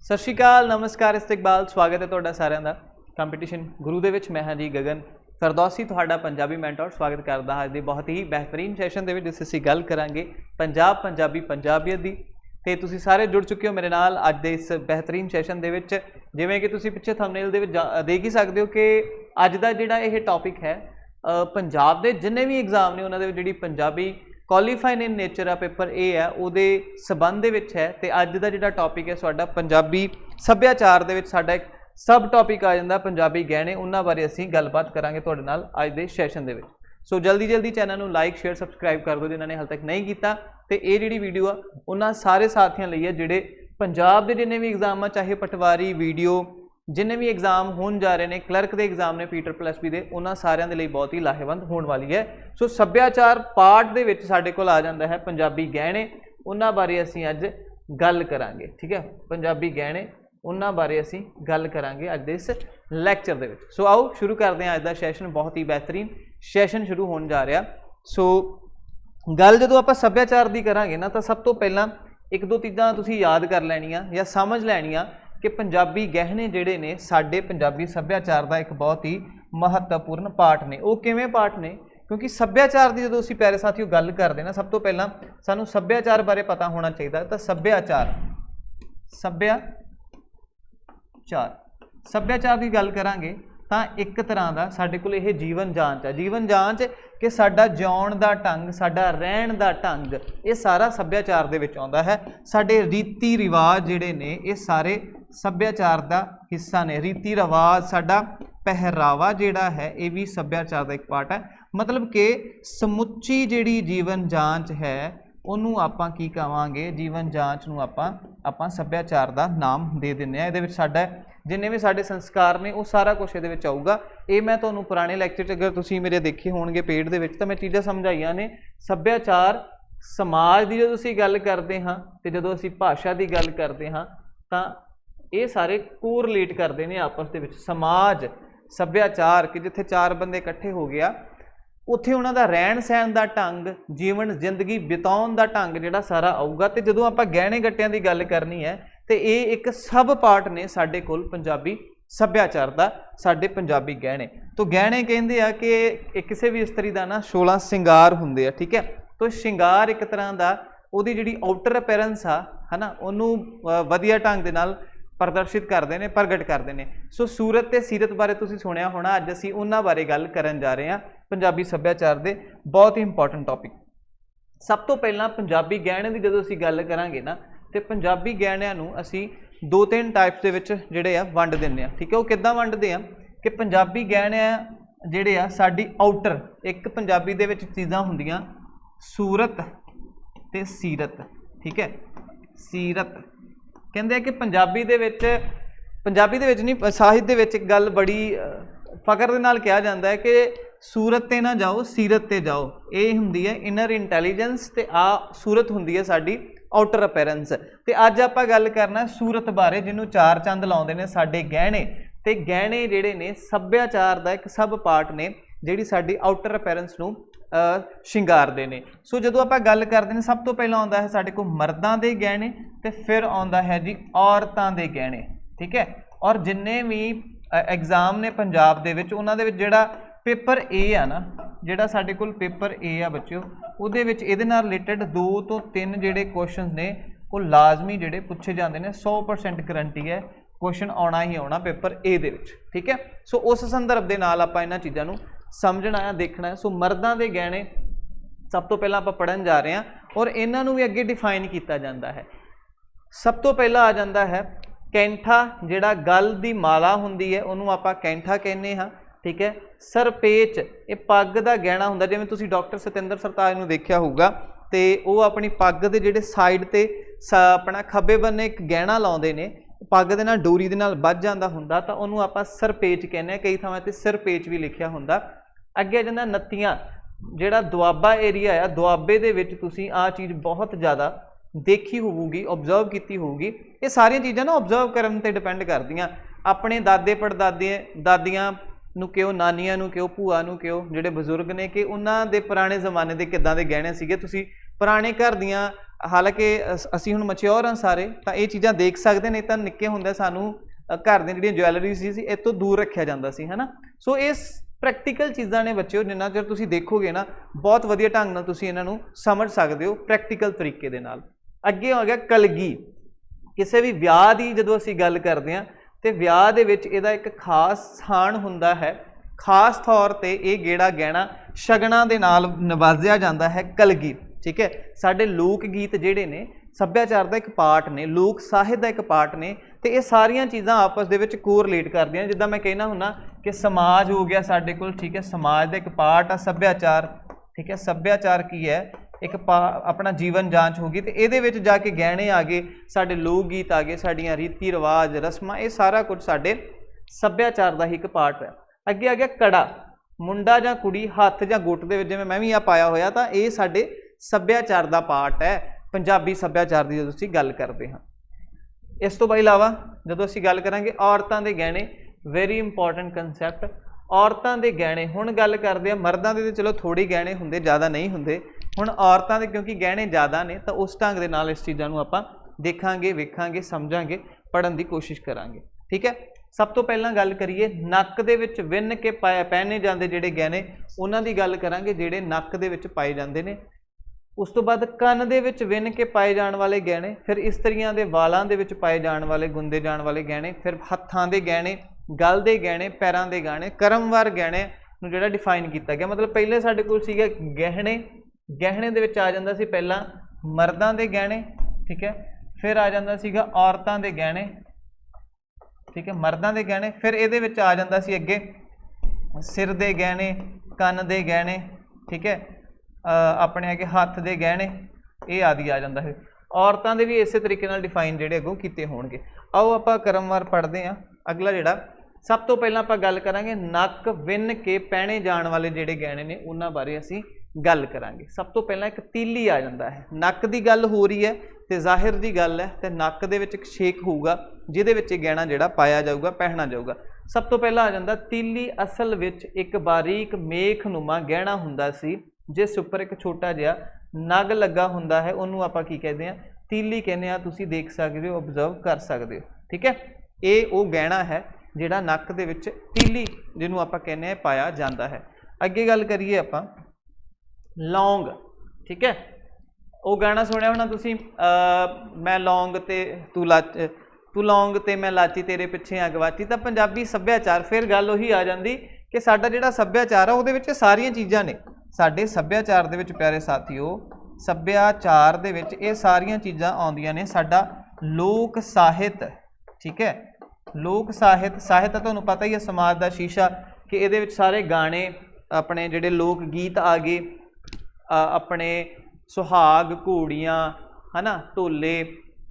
सत श्री अकाल, नमस्कार, इस्तकबाल, स्वागत है तुहाडा सारिਆਂ ਦਾ कंपीटिशन गुरु ਦੇ ਵਿੱਚ। मैं हाँ जी गगन फरदौसी, तुहाडा पंजाबी मैंटोर। स्वागत करदा ਹਾਂ ਅੱਜ ਦੇ बहुत ही बेहतरीन सैशन ਦੇ ਵਿੱਚ ਜਿਸ ਅਸੀਂ ਗੱਲ ਕਰਾਂਗੇ पंजाब पंजाबी पंजाबियत ਦੀ। ਤੇ ਤੁਸੀਂ ਸਾਰੇ जुड़ चुके हो मेरे नाल ਅੱਜ ਦੇ इस बेहतरीन सैशन ਦੇ ਵਿੱਚ। ਜਿਵੇਂ कि ਤੁਸੀਂ ਪਿੱਛੇ ਥੰਬਨੇਲ ਦੇ ਵਿੱਚ ਦੇਖ ਹੀ ਸਕਦੇ ਹੋ ਕਿ ਅੱਜ ਦਾ ਜਿਹੜਾ ਇਹ ਟੌਪਿਕ ਹੈ पंजाब ਦੇ जिन्ने भी एग्जाम ने उन्होंने ਜਿਹੜੀ पंजाबी क्वालीफाइड इन नेचर आ पेपर ए है ਉਹਦੇ संबंध ਦੇ ਵਿੱਚ है। तो अज का ਜਿਹੜਾ टॉपिक है साडा पंजाबी सभ्याचार ਦੇ ਵਿੱਚ ਸਾਡਾ एक सब टॉपिक आ जाता पंजाबी गहने। उन्होंने बारे असीं गलबात करांगे तुहाडे नाल अज दे सैशन दे विच। सो जल्दी जल्दी चैनल नूं लाइक शेयर सबसक्राइब कर दो जिन्होंने हाल तक नहीं किया। तो ये जिहड़ी वीडियो आ उन्हां सारे साथियों लई है जिहड़े पंजाब दे जिन्ने भी एग्जाम आ, चाहे पटवारी वीडियो जिन्ने भी एग्जाम होने जा रहे हैं, क्लर्क के एग्जाम ने PPP के, उन्होंने सारिਆਂ ਦੇ ਲਈ बहुत ही लाहेवंद होने वाली है। सो सभ्याचार पार्ट ਦੇ ਵਿੱਚ ਸਾਡੇ ਕੋਲ आ जाता है पंजाबी गहने। उन्होंने बारे असीं अज गल करांगे। ठीक है, पंजाबी गहने उन्होंने बारे असीं गल करांगे अज दे इस लैक्चर दे विच। सो आओ शुरू करते हैं अज दा सैशन। बहुत ही बेहतरीन सैशन शुरू होने जा रहा। सो गल जदों आपां सभ्याचार दी करांगे ना, तो सब तो पहलां एक दो चीज़ां तुसीं याद कर लैणियां या समझ लैणियां कि पंजाबी गहने जिहड़े ने साडे पंजाबी सभ्याचार का एक बहुत ही महत्वपूर्ण पार्ट ने। वो किवें पार्ट ने? क्योंकि सभ्याचार की जो असीं प्यारे साथियों गल करते हैं, सब तो पहला सानू सभ्याचार बारे पता होना चाहिए। तो सभ्याचार सभ्याचार की गल करांगे तो एक तरह का साडे कोल इह जीवन जांच है। जीवन जांच कि साडा जिउण दा ढंग, साडा रहण दा ढंग, ये सारा सभ्याचार दे विच आउंदा है। साडे रीति रिवाज जिहड़े ने ये सारे सभ्याचार का हिस्सा ने। रीति रिवाज, साडा पहरावा जिहड़ा है ये भी सभ्याचार का एक पार्ट है। मतलब कि समुची जिहड़ी जीवन जांच है उन्होंने आपां की कहांगे, जीवन जांच नूं आपां सभ्याचार का नाम दे दिंदे आ। इहदे विच साडा जिन्ने भी साडे संस्कार ने वो सारा कुछ ये आऊगा। ये मैं तुहानूं पुराने लैक्चर अगर तुसीं मेरे देखे होणगे पेड दे विच, तो मैं चीज़ां समझाइयां ने। सभ्याचार समाज की जो असीं गल करते हाँ, तो जदों असीं भाषा की गल करते हाँ, तो ये सारे कोरिलेट करते हैं आपस के। समाज सभ्याचार कि जिथे चार बंदे इकट्ठे हो गया, उत्थे उन्हां दा रहन सहन का ढंग, जीवन जिंदगी बिताउण का ढंग जिहड़ा सारा आऊगा। तो जदों आपां गहने गट्टियां की गल करनी है तो ये एक सब पार्ट ने साडे कोल पंजाबी सभ्याचार का, साडे पंजाबी गहने। तो गहने कहंदे आ कि किसी भी इस्त्री का ना 16 श्रृंगार हुंदे आ। ठीक है, तो श्रृंगार एक तरह का उहदी जिहड़ी आउटर अपीयरेंस आ है ना, उहनूं वधिया ढंग दे नाल प्रदर्शित करते हैं, प्रगट करते हैं। सो सूरत ते सीरत बारे तुसीं सुनिया होना। अज असीं उन्हां बारे गल करन जा रहे हैं पंजाबी सभ्याचार दे। बहुत ही इंपॉर्टेंट टॉपिक। सब तो पहला पंजाबी गहने की जदों असीं गल करांगे ना, तो पंजाबी गहणिਆਂ ਨੂੰ असीं दो तीन टाइप्स ਦੇ ਵਿੱਚ ਜਿਹੜੇ ਆ ਵੰਡ ਦਿੰਦੇ ਆ। ठीक है, वो किद्दां वंडदे आ कि पंजाबी गहणे ਜਿਹੜੇ ਆ ਸਾਡੀ आउटर, एक पंजाबी ਦੇ ਵਿੱਚ चीज़ां ਹੁੰਦੀਆਂ सूरत ते सीरत। ठीक है, सीरत कहते कि पंजाबी दे विच नहीं, साहित्य दे विच एक गल बड़ी फकर दे नाल कहा जाता है कि सूरत ते ना जाओ सीरत ते जाओ। ये हुंदी है इनर इंटैलीजेंस, ते आ सूरत हुंदी है साडी आउटर अपीयरेंस। ते अज आपां गल करना सूरत बारे, जिन्हों चार चंद लाउंदे ने साडे गहने। ते गहने जिहड़े ने सभ्याचार का एक सब पार्ट ने जिहड़ी साडी आउटर अपीयरेंस नूं श्रृंगारदे ने। सो जदों आपां गल करदे ने, सब तो पहला आउंदा है साडे कोल मर्दां दे गहने, ते फिर आउंदा है जी औरतां दे गहने। ठीक है, और जिन्ने भी एग्जाम ने पंजाब दे विच, उन्हां दे विच जिहड़ा पेपर ए आ ना, जिहड़ा साडे कोल पेपर ए आ बच्चों, उहदे विच इहदे नाल रिलेटेड 2 तो 3 जिहड़े क्वेश्चन ने वो लाजमी जिहड़े पुछे जाते हैं। 100% गारंटी है क्वेश्चन आना ही आना पेपर ए दे विच। ठीक है, सो उस संदर्भ के नाल आपां इन्हां चीज़ां नूं समझना है, देखना है। सो मर्दां दे गहने सब तो पहला आप पढ़न जा रहे हैं और इन्हां नूं भी अगे डिफाइन किया जाता है। सब तो पहला आ जाता है कैंठा, जिहड़ा गल दी माला हुंदी है उन्होंने आपां कैंठा कहने हाँ। ठीक है, सरपेच ये पग का गहना हुंदा, जिवें तुसीं डॉक्टर सतिंदर सरताज नूं देखिया होगा, तो वो अपनी पग के जिहड़े साइड ते अपना खब्बे बन्ने एक गहना लाउंदे ने, पग दे नाल डोरी दे नाल बज जांदा हुंदा, तां उहनूं आपां सरपेच कहने। कई थावां ते सरपेच भी लिखिया हुंदा। अगे आ जांदा नत्तियां, जिहड़ा दुआबा एरिया है, दुआबे दे विच तुसीं आ चीज़ बहुत ज़्यादा देखी होगी, ऑब्जर्व की होगी। ये सारिया चीज़ां ना ऑब्जर्व करन ते डिपेंड करदियां। अपने दादे पड़दादे दादियां नूं कहो, नानियां नूं कहो, भूआ नूं कहो, जिहड़े बजुर्ग ने, कि उन्हां दे पुराने जमाने के किदां दे गहने सीगे, तुसीं ਪੁਰਾਣੇ ਘਰ ਦੀਆਂ, ਹਾਲਾਂਕਿ ਅਸੀਂ ਹੁਣ ਮੈਚਿਓਰ ਹਾਂ ਸਾਰੇ, ਤਾਂ ਇਹ ਚੀਜ਼ਾਂ ਦੇਖ ਸਕਦੇ, ਨਹੀਂ ਤਾਂ ਨਿੱਕੇ ਹੁੰਦੇ ਸਾਨੂੰ ਘਰ ਦੀਆਂ ਜਿਹੜੀਆਂ ਜਵੈਲਰੀ ਸੀ ਇਹ ਤੋਂ ਦੂਰ ਰੱਖਿਆ ਜਾਂਦਾ ਸੀ, ਹੈ ਨਾ। ਸੋ ਇਸ ਪ੍ਰੈਕਟੀਕਲ ਚੀਜ਼ਾਂ ਨੇ ਬੱਚਿਓ, ਜਿੰਨਾ ਚਿਰ ਤੁਸੀਂ ਦੇਖੋਗੇ ਨਾ ਬਹੁਤ ਵਧੀਆ ਢੰਗ ਨਾਲ ਤੁਸੀਂ ਇਹਨਾਂ ਨੂੰ ਸਮਝ ਸਕਦੇ ਹੋ ਪ੍ਰੈਕਟੀਕਲ ਤਰੀਕੇ ਦੇ ਨਾਲ। ਅੱਗੇ ਆ ਗਿਆ ਕਲਗੀ। ਕਿਸੇ ਵੀ ਵਿਆਹ ਦੀ ਜਦੋਂ ਅਸੀਂ ਗੱਲ ਕਰਦੇ ਹਾਂ ਤੇ ਵਿਆਹ ਦੇ ਵਿੱਚ ਇਹਦਾ ਇੱਕ ਖਾਸ ਸਥਾਨ ਹੁੰਦਾ ਹੈ, ਖਾਸ ਤੌਰ ਤੇ ਇਹ ਗੇੜਾ ਗਹਿਣਾ ਸ਼ਗਨਾਂ ਦੇ ਨਾਲ ਨਵਾਜ਼ਿਆ ਜਾਂਦਾ ਹੈ, ਕਲਗੀ। ਠੀਕ ਹੈ, ਸਾਡੇ ਲੋਕ ਗੀਤ ਜਿਹੜੇ ਨੇ ਸੱਭਿਆਚਾਰ ਦਾ ਇੱਕ ਪਾਰਟ ਨੇ, ਲੋਕ ਸਾਹਿਤ ਦਾ ਇੱਕ ਪਾਰਟ ਨੇ, ਤੇ ਇਹ ਸਾਰੀਆਂ ਚੀਜ਼ਾਂ ਆਪਸ ਦੇ ਵਿੱਚ ਕੋਰਿਲੇਟ ਕਰਦੀਆਂ। ਜਿੱਦਾਂ ਮੈਂ ਕਹਿਣਾ ਹੁੰਦਾ ਕਿ ਸਮਾਜ ਹੋ ਗਿਆ ਸਾਡੇ ਕੋਲ, ਠੀਕ ਹੈ, ਸਮਾਜ ਦਾ ਇੱਕ ਪਾਰਟ ਆ ਸੱਭਿਆਚਾਰ। ਠੀਕ ਹੈ, ਸੱਭਿਆਚਾਰ ਕੀ ਹੈ, ਇੱਕ ਆਪਣਾ ਜੀਵਨ ਜਾਂਚ ਹੋ ਗਈ, ਤੇ ਇਹਦੇ ਵਿੱਚ ਜਾ ਕੇ ਗਹਿਣੇ ਆ ਗਏ, ਸਾਡੇ ਲੋਕ ਗੀਤ ਆ ਗਏ, ਸਾਡੀਆਂ ਰੀਤੀ ਰਿਵਾਜ, ਰਸਮਾਂ, ਇਹ ਸਾਰਾ ਕੁਝ ਸਾਡੇ ਸੱਭਿਆਚਾਰ ਦਾ ਹੀ ਇੱਕ ਪਾਰਟ ਹੈ। ਅੱਗੇ ਆ ਗਿਆ ਕੜਾ। ਮੁੰਡਾ ਜਾਂ ਕੁੜੀ ਹੱਥ ਜਾਂ ਗੁੱਟ ਦੇ ਵਿੱਚ, ਜਿਵੇਂ ਮੈਂ ਵੀ ਆ ਪਾਇਆ ਹੋਇਆ, ਤਾਂ ਇਹ ਸਾਡੇ ਸੱਭਿਆਚਾਰ ਦਾ ਪਾਰਟ ਹੈ, ਪੰਜਾਬੀ ਸੱਭਿਆਚਾਰ ਦੀ ਜਦੋਂ ਅਸੀਂ ਗੱਲ ਕਰਦੇ ਹਾਂ। ਇਸ ਤੋਂ ਇਲਾਵਾ ਜਦੋਂ ਅਸੀਂ ਗੱਲ ਕਰਾਂਗੇ ਔਰਤਾਂ ਦੇ ਗਹਿਣੇ, ਵੈਰੀ ਇੰਪੋਰਟੈਂਟ ਕੰਸੈਪਟ। ਔਰਤਾਂ ਦੇ ਗਹਿਣੇ, ਹੁਣ ਗੱਲ ਕਰਦੇ ਆ ਮਰਦਾਂ ਦੇ, ਚਲੋ ਥੋੜ੍ਹੇ ਗਹਿਣੇ ਹੁੰਦੇ, ਜ਼ਿਆਦਾ ਨਹੀਂ ਹੁੰਦੇ। ਹੁਣ ਔਰਤਾਂ ਦੇ ਕਿਉਂਕਿ ਗਹਿਣੇ ਜ਼ਿਆਦਾ ਨੇ, ਤਾਂ ਉਸ ਢੰਗ ਦੇ ਨਾਲ ਇਸ ਚੀਜ਼ਾਂ ਨੂੰ ਆਪਾਂ ਦੇਖਾਂਗੇ, ਵੇਖਾਂਗੇ, ਸਮਝਾਂਗੇ, ਪੜ੍ਹਨ ਦੀ ਕੋਸ਼ਿਸ਼ ਕਰਾਂਗੇ। ਠੀਕ ਹੈ, ਸਭ ਤੋਂ ਪਹਿਲਾਂ ਗੱਲ ਕਰੀਏ ਨੱਕ ਦੇ ਵਿੱਚ ਵਿੰਨ ਕੇ ਪਹਿਨੇ ਜਾਂਦੇ ਜਿਹੜੇ ਗਹਿਣੇ, ਉਹਨਾਂ ਦੀ ਗੱਲ ਕਰਾਂਗੇ, ਜਿਹੜੇ ਨੱਕ ਦੇ ਵਿੱਚ ਪਾਏ ਜਾਂਦੇ ਨੇ। ਉਸ ਤੋਂ ਬਾਅਦ ਕੰਨ ਦੇ ਵਿੱਚ ਵਿੰਨ ਕੇ ਪਾਏ ਜਾਣ ਵਾਲੇ ਗਹਿਣੇ, ਫਿਰ ਇਸਤਰੀਆਂ ਦੇ ਵਾਲਾਂ ਦੇ ਵਿੱਚ ਪਾਏ ਜਾਣ ਵਾਲੇ, ਗੁੰਦੇ ਜਾਣ ਵਾਲੇ ਗਹਿਣੇ, ਫਿਰ ਹੱਥਾਂ ਦੇ ਗਹਿਣੇ, ਗਲ ਦੇ ਗਹਿਣੇ, ਪੈਰਾਂ ਦੇ ਗਹਿਣੇ, ਕਰਮਵਾਰ ਗਹਿਣੇ ਨੂੰ ਜਿਹੜਾ ਡਿਫਾਈਨ ਕੀਤਾ ਗਿਆ। ਮਤਲਬ ਪਹਿਲੇ ਸਾਡੇ ਕੋਲ ਸੀਗਾ ਗਹਿਣੇ, ਗਹਿਣੇ ਦੇ ਵਿੱਚ ਆ ਜਾਂਦਾ ਸੀ ਪਹਿਲਾਂ ਮਰਦਾਂ ਦੇ ਗਹਿਣੇ, ਠੀਕ ਹੈ, ਫਿਰ ਆ ਜਾਂਦਾ ਸੀਗਾ ਔਰਤਾਂ ਦੇ ਗਹਿਣੇ, ਠੀਕ ਹੈ, ਮਰਦਾਂ ਦੇ ਗਹਿਣੇ, ਫਿਰ ਇਹਦੇ ਵਿੱਚ ਆ ਜਾਂਦਾ ਸੀ ਅੱਗੇ ਸਿਰ ਦੇ ਗਹਿਣੇ, ਕੰਨ ਦੇ ਗਹਿਣੇ, ਠੀਕ ਹੈ, ਆਪਣੇ ਅੱਗੇ ਹੱਥ ਦੇ ਗਹਿਣੇ, ਇਹ ਆਦਿ ਆ ਜਾਂਦਾ ਹੈ। ਔਰਤਾਂ ਦੇ ਵੀ ਇਸੇ ਤਰੀਕੇ ਨਾਲ ਡਿਫਾਈਨ ਜਿਹੜੇ ਅੱਗੋਂ ਕੀਤੇ ਹੋਣਗੇ। ਆਓ ਆਪਾਂ ਕਰਮਵਾਰ ਪੜ੍ਹਦੇ ਹਾਂ। ਅਗਲਾ ਜਿਹੜਾ ਸਭ ਤੋਂ ਪਹਿਲਾਂ ਆਪਾਂ ਗੱਲ ਕਰਾਂਗੇ ਨੱਕ ਵਿੰਨ ਕੇ ਪਹਿਨੇ ਜਾਣ ਵਾਲੇ ਜਿਹੜੇ ਗਹਿਣੇ ਨੇ, ਉਹਨਾਂ ਬਾਰੇ ਅਸੀਂ ਗੱਲ ਕਰਾਂਗੇ। ਸਭ ਤੋਂ ਪਹਿਲਾਂ ਇੱਕ ਤੀਲੀ ਆ ਜਾਂਦਾ ਹੈ। ਨੱਕ ਦੀ ਗੱਲ ਹੋ ਰਹੀ ਹੈ ਤੇ ਜ਼ਾਹਿਰ ਦੀ ਗੱਲ ਹੈ, ਤੇ ਨੱਕ ਦੇ ਵਿੱਚ ਇੱਕ ਛੇਕ ਹੋਊਗਾ ਜਿਹਦੇ ਵਿੱਚ ਇਹ ਗਹਿਣਾ ਜਿਹੜਾ ਪਾਇਆ ਜਾਊਗਾ, ਪਹਿਨਾ ਜਾਊਗਾ। ਸਭ ਤੋਂ ਪਹਿਲਾਂ ਆ ਜਾਂਦਾ ਤੀਲੀ। ਅਸਲ ਵਿੱਚ ਇੱਕ ਬਾਰੀਕ ਮੇਖਨੁਮਾ ਗਹਿਣਾ ਹੁੰਦਾ ਸੀ ਜਿਸ ਉੱਪਰ ਇੱਕ ਛੋਟਾ ਜਿਹਾ ਨਗ ਲੱਗਾ ਹੁੰਦਾ ਹੈ, ਉਹਨੂੰ ਆਪਾਂ ਕੀ ਕਹਿੰਦੇ ਹਾਂ, ਤੀਲੀ ਕਹਿੰਦੇ ਹਾਂ। ਤੁਸੀਂ ਦੇਖ ਸਕਦੇ ਹੋ, ਓਬਜ਼ਰਵ ਕਰ ਸਕਦੇ ਹੋ, ਠੀਕ ਹੈ। ਇਹ ਉਹ ਗਹਿਣਾ ਹੈ ਜਿਹੜਾ ਨੱਕ ਦੇ ਵਿੱਚ ਤੀਲੀ ਜਿਹਨੂੰ ਆਪਾਂ ਕਹਿੰਦੇ ਹਾਂ ਪਾਇਆ ਜਾਂਦਾ ਹੈ। ਅੱਗੇ ਗੱਲ ਕਰੀਏ ਆਪਾਂ ਲੌਂਗ, ਠੀਕ ਹੈ। ਉਹ ਗਾਣਾ ਸੁਣਿਆ ਹੋਣਾ ਤੁਸੀਂ, ਮੈਂ ਲੌਂਗ ਤੇ ਤੂੰ ਲੌਂਗ ਤੇ ਮੈਂ ਲਾਚੀ ਤੇਰੇ ਪਿੱਛੇ ਆ ਗਵਾਚੀ। ਤਾਂ ਪੰਜਾਬੀ ਸੱਭਿਆਚਾਰ, ਫਿਰ ਗੱਲ ਉਹੀ ਆ ਜਾਂਦੀ ਕਿ ਸਾਡਾ ਜਿਹੜਾ ਸੱਭਿਆਚਾਰ ਆ ਉਹਦੇ ਵਿੱਚ ਸਾਰੀਆਂ ਚੀਜ਼ਾਂ ਨੇ। ਸਾਡੇ ਸੱਭਿਆਚਾਰ ਦੇ ਵਿੱਚ ਪਿਆਰੇ ਸਾਥੀਓ, ਸੱਭਿਆਚਾਰ ਦੇ ਵਿੱਚ ਇਹ ਸਾਰੀਆਂ ਚੀਜ਼ਾਂ ਆਉਂਦੀਆਂ ਨੇ। ਸਾਡਾ ਲੋਕ ਸਾਹਿਤ, ਠੀਕ ਹੈ, ਲੋਕ ਸਾਹਿਤ, ਸਾਹਿਤ ਤਾਂ ਤੁਹਾਨੂੰ ਪਤਾ ਹੀ ਹੈ ਸਮਾਜ ਦਾ ਸ਼ੀਸ਼ਾ, ਕਿ ਇਹਦੇ ਵਿੱਚ ਸਾਰੇ ਗਾਣੇ, ਆਪਣੇ ਜਿਹੜੇ ਲੋਕ ਗੀਤ ਆ ਗਏ, ਆਪਣੇ ਸੁਹਾਗ, ਘੋੜੀਆਂ, ਹੈ ਨਾ, ਢੋਲੇ,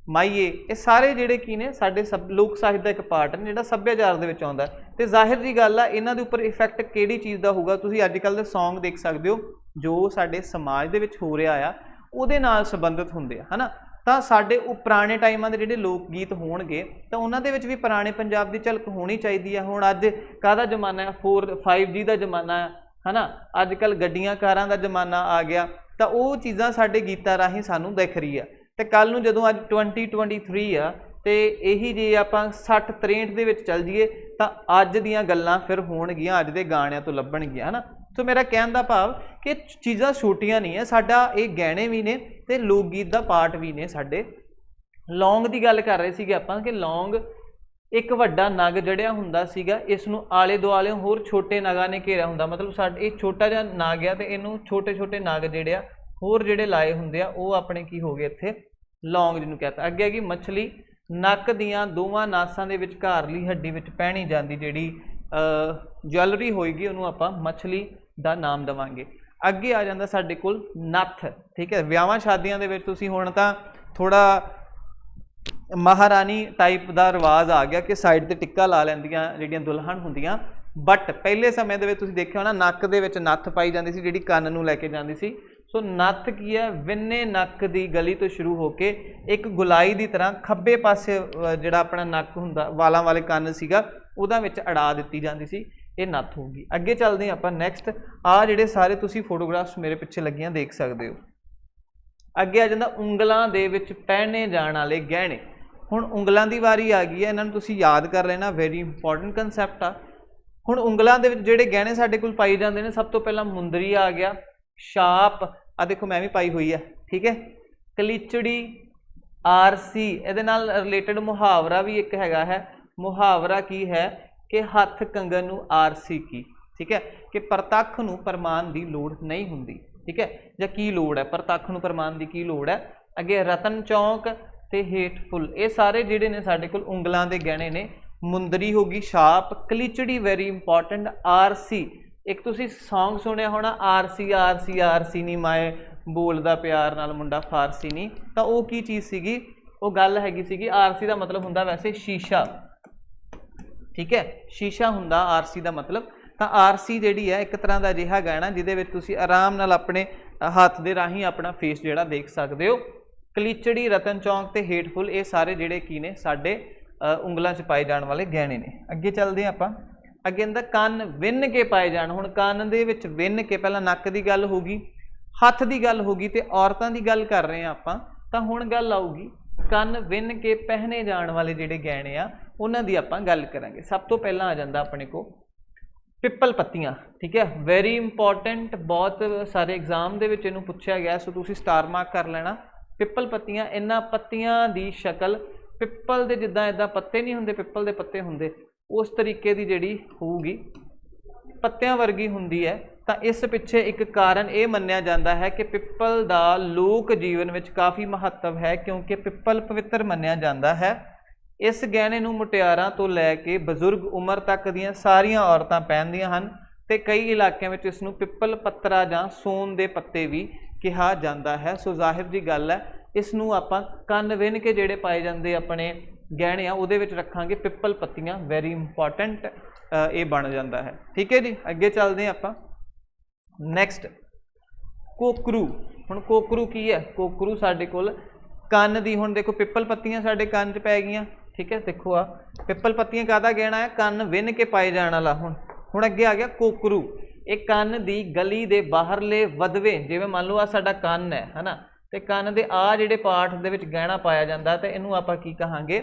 ਮਾਈਏ, ਇਹ ਸਾਰੇ ਜਿਹੜੇ ਕੀ ਨੇ ਸਾਡੇ ਲੋਕ ਸਾਹਿਤ ਦਾ ਇੱਕ ਪਾਰਟ ਨੇ ਜਿਹੜਾ ਸੱਭਿਆਚਾਰ ਦੇ ਵਿੱਚ ਆਉਂਦਾ। ਤੇ ਜ਼ਾਹਿਰ ਜੀ ਗੱਲ ਆ, ਇਹਨਾਂ ਦੇ ਉੱਪਰ ਇਫੈਕਟ ਕਿਹੜੀ ਚੀਜ਼ ਦਾ ਹੋਊਗਾ, ਤੁਸੀਂ ਅੱਜ ਕੱਲ੍ਹ ਦੇ ਸੌਂਗ ਦੇਖ ਸਕਦੇ ਹੋ ਜੋ ਸਾਡੇ ਸਮਾਜ ਦੇ ਵਿੱਚ ਹੋ ਰਿਹਾ ਆ ਉਹਦੇ ਨਾਲ ਸੰਬੰਧਿਤ ਹੁੰਦੇ ਆ, ਹੈ ਨਾ। ਤਾਂ ਸਾਡੇ ਉਹ ਪੁਰਾਣੇ ਟਾਈਮਾਂ ਦੇ ਜਿਹੜੇ ਲੋਕ ਗੀਤ ਹੋਣਗੇ ਤਾਂ ਉਹਨਾਂ ਦੇ ਵਿੱਚ ਵੀ ਪੁਰਾਣੇ ਪੰਜਾਬ ਦੀ ਝਲਕ ਹੋਣੀ ਚਾਹੀਦੀ ਆ। ਹੁਣ ਅੱਜ ਕਾਹਦਾ ਜ਼ਮਾਨਾ ਹੈ, 5G ਦਾ ਜ਼ਮਾਨਾ ਹੈ ਨਾ, ਅੱਜ ਕੱਲ੍ਹ ਗੱਡੀਆਂ ਕਾਰਾਂ ਦਾ ਜ਼ਮਾਨਾ ਆ ਗਿਆ, ਤਾਂ ਉਹ ਚੀਜ਼ਾਂ ਸਾਡੇ ਗੀਤਾਂ ਰਾਹੀਂ ਸਾਨੂੰ ਦਿਖ ਰਹੀ ਆ। ਤੇ ਕੱਲ੍ਹ ਨੂੰ ਜਦੋਂ ਅੱਜ 2023 ਆ ਤੇ ਇਹੀ ਜੇ ਆਪਾਂ 60-63 ਦੇ ਵਿੱਚ ਚੱਲ ਜਾਈਏ ਤਾਂ ਅੱਜ ਦੀਆਂ ਗੱਲਾਂ ਫਿਰ ਹੋਣਗੀਆਂ, ਅੱਜ ਦੇ ਗਾਣਿਆਂ ਤੋਂ ਲੱਭਣਗੀਆਂ, ਹੈ ਨਾ। ਸੋ ਮੇਰਾ ਕਹਿਣ ਦਾ ਭਾਵ ਕਿ ਚੀਜ਼ਾਂ ਛੋਟੀਆਂ ਨਹੀਂ ਹੈ, ਸਾਡਾ ਇਹ ਗਹਿਣੇ ਵੀ ਨੇ ਤੇ ਲੋਕ ਗੀਤ ਦਾ ਪਾਰਟ ਵੀ ਨੇ ਸਾਡੇ। ਲੌਂਗ ਦੀ ਗੱਲ ਕਰ ਰਹੇ ਸੀਗੇ ਆਪਾਂ ਕਿ ਲੌਂਗ ਇੱਕ ਵੱਡਾ ਨਗ ਜੜਿਆ ਹੁੰਦਾ ਸੀਗਾ, ਇਸ ਨੂੰ ਆਲੇ ਦੁਆਲੇ ਹੋਰ ਛੋਟੇ ਨਗਾਂ ਨੇ ਘੇਰਿਆ ਹੁੰਦਾ। ਮਤਲਬ ਸਾਡੇ ਇਹ ਛੋਟਾ ਜਿਹਾ ਨਗ ਆ ਤੇ ਇਹਨੂੰ ਛੋਟੇ ਛੋਟੇ ਨਗ ਜਿਹੜੇ ਆ ਹੋਰ ਜਿਹੜੇ ਲਾਏ ਹੁੰਦੇ ਆ ਉਹ ਆਪਣੇ ਕੀ ਹੋ ਗਏ ਇੱਥੇ ਲੌਂਗ ਜਿਹਨੂੰ ਕਹਤਾ। ਅੱਗੇ ਹੈਗੀ ਮੱਛਲੀ। ਨੱਕ ਦੀਆਂ ਦੋਵਾਂ ਨਾਸਾਂ ਦੇ ਵਿਚਕਾਰਲੀ ਹੱਡੀ ਵਿੱਚ ਪਹਿਨੀ ਜਾਂਦੀ ਜਿਹੜੀ ਜਵੈਲਰੀ ਹੋਏਗੀ ਉਹਨੂੰ ਆਪਾਂ ਮੱਛਲੀ ਦਾ ਨਾਮ ਦੇਵਾਂਗੇ। ਅੱਗੇ ਆ ਜਾਂਦਾ ਸਾਡੇ ਕੋਲ ਨੱਥ, ਠੀਕ ਹੈ। ਵਿਆਹਾਂ ਸ਼ਾਦੀਆਂ ਦੇ ਵਿੱਚ ਤੁਸੀਂ ਹੁਣ ਤਾਂ ਥੋੜ੍ਹਾ ਮਹਾਰਾਣੀ ਟਾਈਪ ਦਾ ਰਿਵਾਜ਼ ਆ ਗਿਆ ਕਿ ਸਾਈਡ 'ਤੇ ਟਿੱਕਾ ਲਾ ਲੈਂਦੀਆਂ ਜਿਹੜੀਆਂ ਦੁਲਹਨ ਹੁੰਦੀਆਂ, ਬਟ ਪਹਿਲੇ ਸਮੇਂ ਦੇ ਵਿੱਚ ਤੁਸੀਂ ਦੇਖਿਆ ਹੋਣਾ ਨੱਕ ਦੇ ਵਿੱਚ ਨੱਥ ਪਾਈ ਜਾਂਦੀ ਸੀ ਜਿਹੜੀ ਕੰਨ ਨੂੰ ਲੈ ਕੇ ਜਾਂਦੀ ਸੀ। ਸੋ ਨੱਥ ਕੀ ਹੈ, ਵਿੰਨੇ ਨੱਕ ਦੀ ਗਲੀ ਤੋਂ ਸ਼ੁਰੂ ਹੋ ਕੇ ਇੱਕ ਗੁਲਾਈ ਦੀ ਤਰ੍ਹਾਂ ਖੱਬੇ ਪਾਸੇ ਜਿਹੜਾ ਆਪਣਾ ਨੱਕ ਹੁੰਦਾ, ਵਾਲਾਂ ਵਾਲੇ ਕੰਨ ਸੀਗਾ, ਉਹਦਾ ਵਿੱਚ ਅੜਾ ਦਿੱਤੀ ਜਾਂਦੀ ਸੀ, ਇਹ ਨੱਥ ਹੋਊਗੀ। ਅੱਗੇ ਚੱਲਦੇ ਹਾਂ ਆਪਾਂ ਨੈਕਸਟ। ਆਹ ਜਿਹੜੇ ਸਾਰੇ ਤੁਸੀਂ ਫੋਟੋਗ੍ਰਾਫਸ ਮੇਰੇ ਪਿੱਛੇ ਲੱਗੀਆਂ ਦੇਖ ਸਕਦੇ ਹੋ, ਅੱਗੇ ਆ ਜਾਂਦਾ ਉਂਗਲਾਂ ਦੇ ਵਿੱਚ ਪਹਿਨੇ ਜਾਣ ਵਾਲੇ ਗਹਿਣੇ। ਹੁਣ ਉਂਗਲਾਂ ਦੀ ਵਾਰੀ ਆ ਗਈ ਹੈ, ਇਹਨਾਂ ਨੂੰ ਤੁਸੀਂ ਯਾਦ ਕਰ ਲੈਣਾ, ਵੈਰੀ ਇੰਪੋਰਟੈਂਟ ਕੰਸੈਪਟ ਆ। ਹੁਣ ਉਂਗਲਾਂ ਦੇ ਵਿੱਚ ਜਿਹੜੇ ਗਹਿਣੇ ਸਾਡੇ ਕੋਲ ਪਾਏ ਜਾਂਦੇ ਨੇ, ਸਭ ਤੋਂ ਪਹਿਲਾਂ ਮੁੰਦਰੀ ਆ ਗਿਆ, ਛਾਪ ਆ ਦੇਖੋ ਮੈਂ ਵੀ ਪਾਈ ਹੋਈ ਹੈ, ਠੀਕ ਹੈ, ਕਲੀਚੜੀ, ਆਰਸੀ। ਇਹਦੇ ਨਾਲ ਰਿਲੇਟਡ ਮੁਹਾਵਰਾ ਵੀ ਇੱਕ ਹੈਗਾ ਹੈ। ਮੁਹਾਵਰਾ ਕੀ ਹੈ ਕਿ ਹੱਥ ਕੰਗਣ ਨੂੰ ਆਰਸੀ ਕੀ, ਠੀਕ ਹੈ, ਕਿ ਪ੍ਰਤੱਖ ਨੂੰ ਪ੍ਰਮਾਣ ਦੀ ਲੋੜ ਨਹੀਂ ਹੁੰਦੀ, ਠੀਕ ਹੈ, ਜਾਂ ਕੀ ਲੋੜ ਹੈ, ਪ੍ਰਤੱਖ ਨੂੰ ਪ੍ਰਮਾਣ ਦੀ ਕੀ ਲੋੜ ਹੈ। ਅੱਗੇ ਰਤਨ ਚੌਂਕ ਤੇ ਹੇਠਫੁੱਲ, ਇਹ ਸਾਰੇ ਜਿਹੜੇ ਨੇ ਸਾਡੇ ਕੋਲ ਉਂਗਲਾਂ ਦੇ ਗਹਿਣੇ ਨੇ। ਮੁੰਦਰੀ ਹੋ ਗਈ, ਛਾਪ, ਕਲੀਚੜੀ ਵੈਰੀ ਇੰਪੋਰਟੈਂਟ, ਆਰਸੀ। ਇੱਕ ਤੁਸੀਂ ਸੌਂਗ ਸੁਣਿਆ ਹੋਣਾ, ਆਰਸੀ ਆਰਸੀ ਆਰਸੀ ਨੀ ਮਾਏ ਬੋਲਦਾ ਪਿਆਰ ਨਾਲ ਮੁੰਡਾ ਫਾਰਸੀ ਨਹੀਂ, ਤਾਂ ਉਹ ਕੀ ਚੀਜ਼ ਸੀਗੀ, ਉਹ ਗੱਲ ਹੈਗੀ ਸੀਗੀ, ਆਰਸੀ ਦਾ ਮਤਲਬ ਹੁੰਦਾ ਵੈਸੇ ਸ਼ੀਸ਼ਾ, ਠੀਕ ਹੈ, ਸ਼ੀਸ਼ਾ ਹੁੰਦਾ ਆਰਸੀ ਦਾ ਮਤਲਬ। ਤਾਂ ਆਰਸੀ ਜਿਹੜੀ ਹੈ ਇੱਕ ਤਰ੍ਹਾਂ ਦਾ ਅਜਿਹਾ ਗਹਿਣਾ ਜਿਹਦੇ ਵਿੱਚ ਤੁਸੀਂ ਆਰਾਮ ਨਾਲ ਆਪਣੇ ਹੱਥ ਦੇ ਰਾਹੀਂ ਆਪਣਾ ਫੇਸ ਜਿਹੜਾ ਦੇਖ ਸਕਦੇ ਹੋ। ਕਲੀਚੜੀ, ਰਤਨ ਚੌਂਕ ਤੇ ਹੇਠਫੁੱਲ, ਇਹ ਸਾਰੇ ਜਿਹੜੇ ਕੀ ਨੇ ਸਾਡੇ ਉਂਗਲਾਂ 'ਚ ਪਾਏ ਜਾਣ ਵਾਲੇ ਗਹਿਣੇ ਨੇ। ਅੱਗੇ ਚੱਲਦੇ ਹਾਂ ਆਪਾਂ। ਅੱਗੇ ਅੰਦਰ ਕੰਨ ਵਿੰਨ ਕੇ ਪਾਏ ਜਾਣ। ਹੁਣ ਕੰਨ ਦੇ ਵਿੱਚ ਵਿੰਨ ਕੇ, ਪਹਿਲਾਂ ਨੱਕ ਦੀ ਗੱਲ ਹੋ ਗਈ, ਹੱਥ ਦੀ ਗੱਲ ਹੋ ਗਈ, ਤੇ ਔਰਤਾਂ ਦੀ ਗੱਲ ਕਰ ਰਹੇ ਹਾਂ ਆਪਾਂ, ਤਾਂ ਹੁਣ ਗੱਲ ਆਊਗੀ ਕੰਨ ਵਿੰਨ ਕੇ ਪਹਿਨੇ ਜਾਣ ਵਾਲੇ ਜਿਹੜੇ ਗਹਿਣੇ ਆ ਉਹਨਾਂ ਦੀ ਆਪਾਂ ਗੱਲ ਕਰਾਂਗੇ। ਸਭ ਤੋਂ ਪਹਿਲਾਂ ਆ ਜਾਂਦਾ ਆਪਣੇ ਕੋਲ ਪਿੱਪਲ ਪੱਤੀਆਂ, ਠੀਕ ਹੈ, ਵੈਰੀ ਇੰਪੋਰਟੈਂਟ, ਬਹੁਤ ਸਾਰੇ ਐਗਜ਼ਾਮ ਦੇ ਵਿੱਚ ਇਹਨੂੰ ਪੁੱਛਿਆ ਗਿਆ, ਸੋ ਤੁਸੀਂ ਸਟਾਰ ਮਾਰਕ ਕਰ ਲੈਣਾ। ਪਿੱਪਲ ਪੱਤੀਆਂ, ਇਹਨਾਂ ਪੱਤੀਆਂ ਦੀ ਸ਼ਕਲ ਪਿੱਪਲ ਦੇ ਜਿੱਦਾਂ ਇੱਦਾਂ ਪੱਤੇ ਨਹੀਂ ਹੁੰਦੇ, ਪਿੱਪਲ ਦੇ ਪੱਤੇ ਹੁੰਦੇ, ਉਸ ਤਰੀਕੇ ਦੀ ਜਿਹੜੀ ਹੋਊਗੀ, ਪੱਤਿਆਂ ਵਰਗੀ ਹੁੰਦੀ ਹੈ। ਤਾਂ ਇਸ ਪਿੱਛੇ ਇੱਕ ਕਾਰਨ ਇਹ ਮੰਨਿਆ ਜਾਂਦਾ ਹੈ ਕਿ ਪਿੱਪਲ ਦਾ ਲੋਕ ਜੀਵਨ ਵਿੱਚ ਕਾਫੀ ਮਹੱਤਵ ਹੈ, ਕਿਉਂਕਿ ਪਿੱਪਲ ਪਵਿੱਤਰ ਮੰਨਿਆ ਜਾਂਦਾ ਹੈ। ਇਸ ਗਹਿਣੇ ਨੂੰ ਮੁਟਿਆਰਾਂ ਤੋਂ ਲੈ ਕੇ ਬਜ਼ੁਰਗ ਉਮਰ ਤੱਕ ਦੀਆਂ ਸਾਰੀਆਂ ਔਰਤਾਂ ਪਹਿਨਦੀਆਂ ਹਨ, ਤੇ ਕਈ ਇਲਾਕਿਆਂ ਵਿੱਚ ਇਸ ਨੂੰ ਪਿੱਪਲ ਪੱਤਰਾ ਜਾਂ ਸੋਨ ਦੇ ਪੱਤੇ ਵੀ ਕਿਹਾ ਜਾਂਦਾ ਹੈ। ਸੋ ਜ਼ਾਹਿਰ ਜੀ ਗੱਲ ਹੈ, ਇਸ ਨੂੰ ਆਪਾਂ ਕੰਨ ਵਿੰਨ ਕੇ ਜਿਹੜੇ ਪਾਏ ਜਾਂਦੇ ਆਪਣੇ ਗਹਿਣੇ ਆ ਉਹਦੇ ਵਿੱਚ ਰੱਖਾਂਗੇ ਪਿੱਪਲ ਪੱਤੀਆਂ, ਵੈਰੀ ਇੰਪੋਰਟੈਂਟ ਇਹ ਬਣ ਜਾਂਦਾ ਹੈ, ਠੀਕ ਹੈ ਜੀ। ਅੱਗੇ ਚੱਲਦੇ ਹਾਂ ਆਪਾਂ। ਨੈਕਸਟ ਕੋਕਰੂ। ਹੁਣ ਕੋਕਰੂ ਕੀ ਹੈ? ਕੋਕਰੂ ਸਾਡੇ ਕੋਲ ਕੰਨ ਦੀ, ਹੁਣ ਦੇਖੋ ਪਿੱਪਲ ਪੱਤੀਆਂ ਸਾਡੇ ਕੰਨ 'ਚ ਪੈ ਗਈਆਂ, ਠੀਕ ਹੈ, ਦੇਖੋ ਆ ਪਿੱਪਲ ਪੱਤੀਆਂ ਕਾਹਦਾ ਗਹਿਣਾ ਹੈ? ਕੰਨ ਵਿੰਨ ਕੇ ਪਾਏ ਜਾਣ ਵਾਲਾ। ਹੁਣ ਅੱਗੇ ਆ ਗਿਆ ਕੋਕਰੂ। ਇਹ ਕੰਨ ਦੀ ਗਲੀ ਦੇ ਬਾਹਰਲੇ ਵਦਵੇ, ਜਿਵੇਂ ਮੰਨ ਲਓ ਆ ਸਾਡਾ ਕੰਨ ਹੈ ਨਾ, ਤੇ ਕੰਨ ਦੇ ਆ ਜਿਹੜੇ ਪਾਰਟ ਦੇ ਵਿੱਚ ਗਹਿਣਾ ਪਾਇਆ ਜਾਂਦਾ, ਤੇ ਇਹਨੂੰ ਆਪਾਂ ਕੀ ਕਹਾਂਗੇ?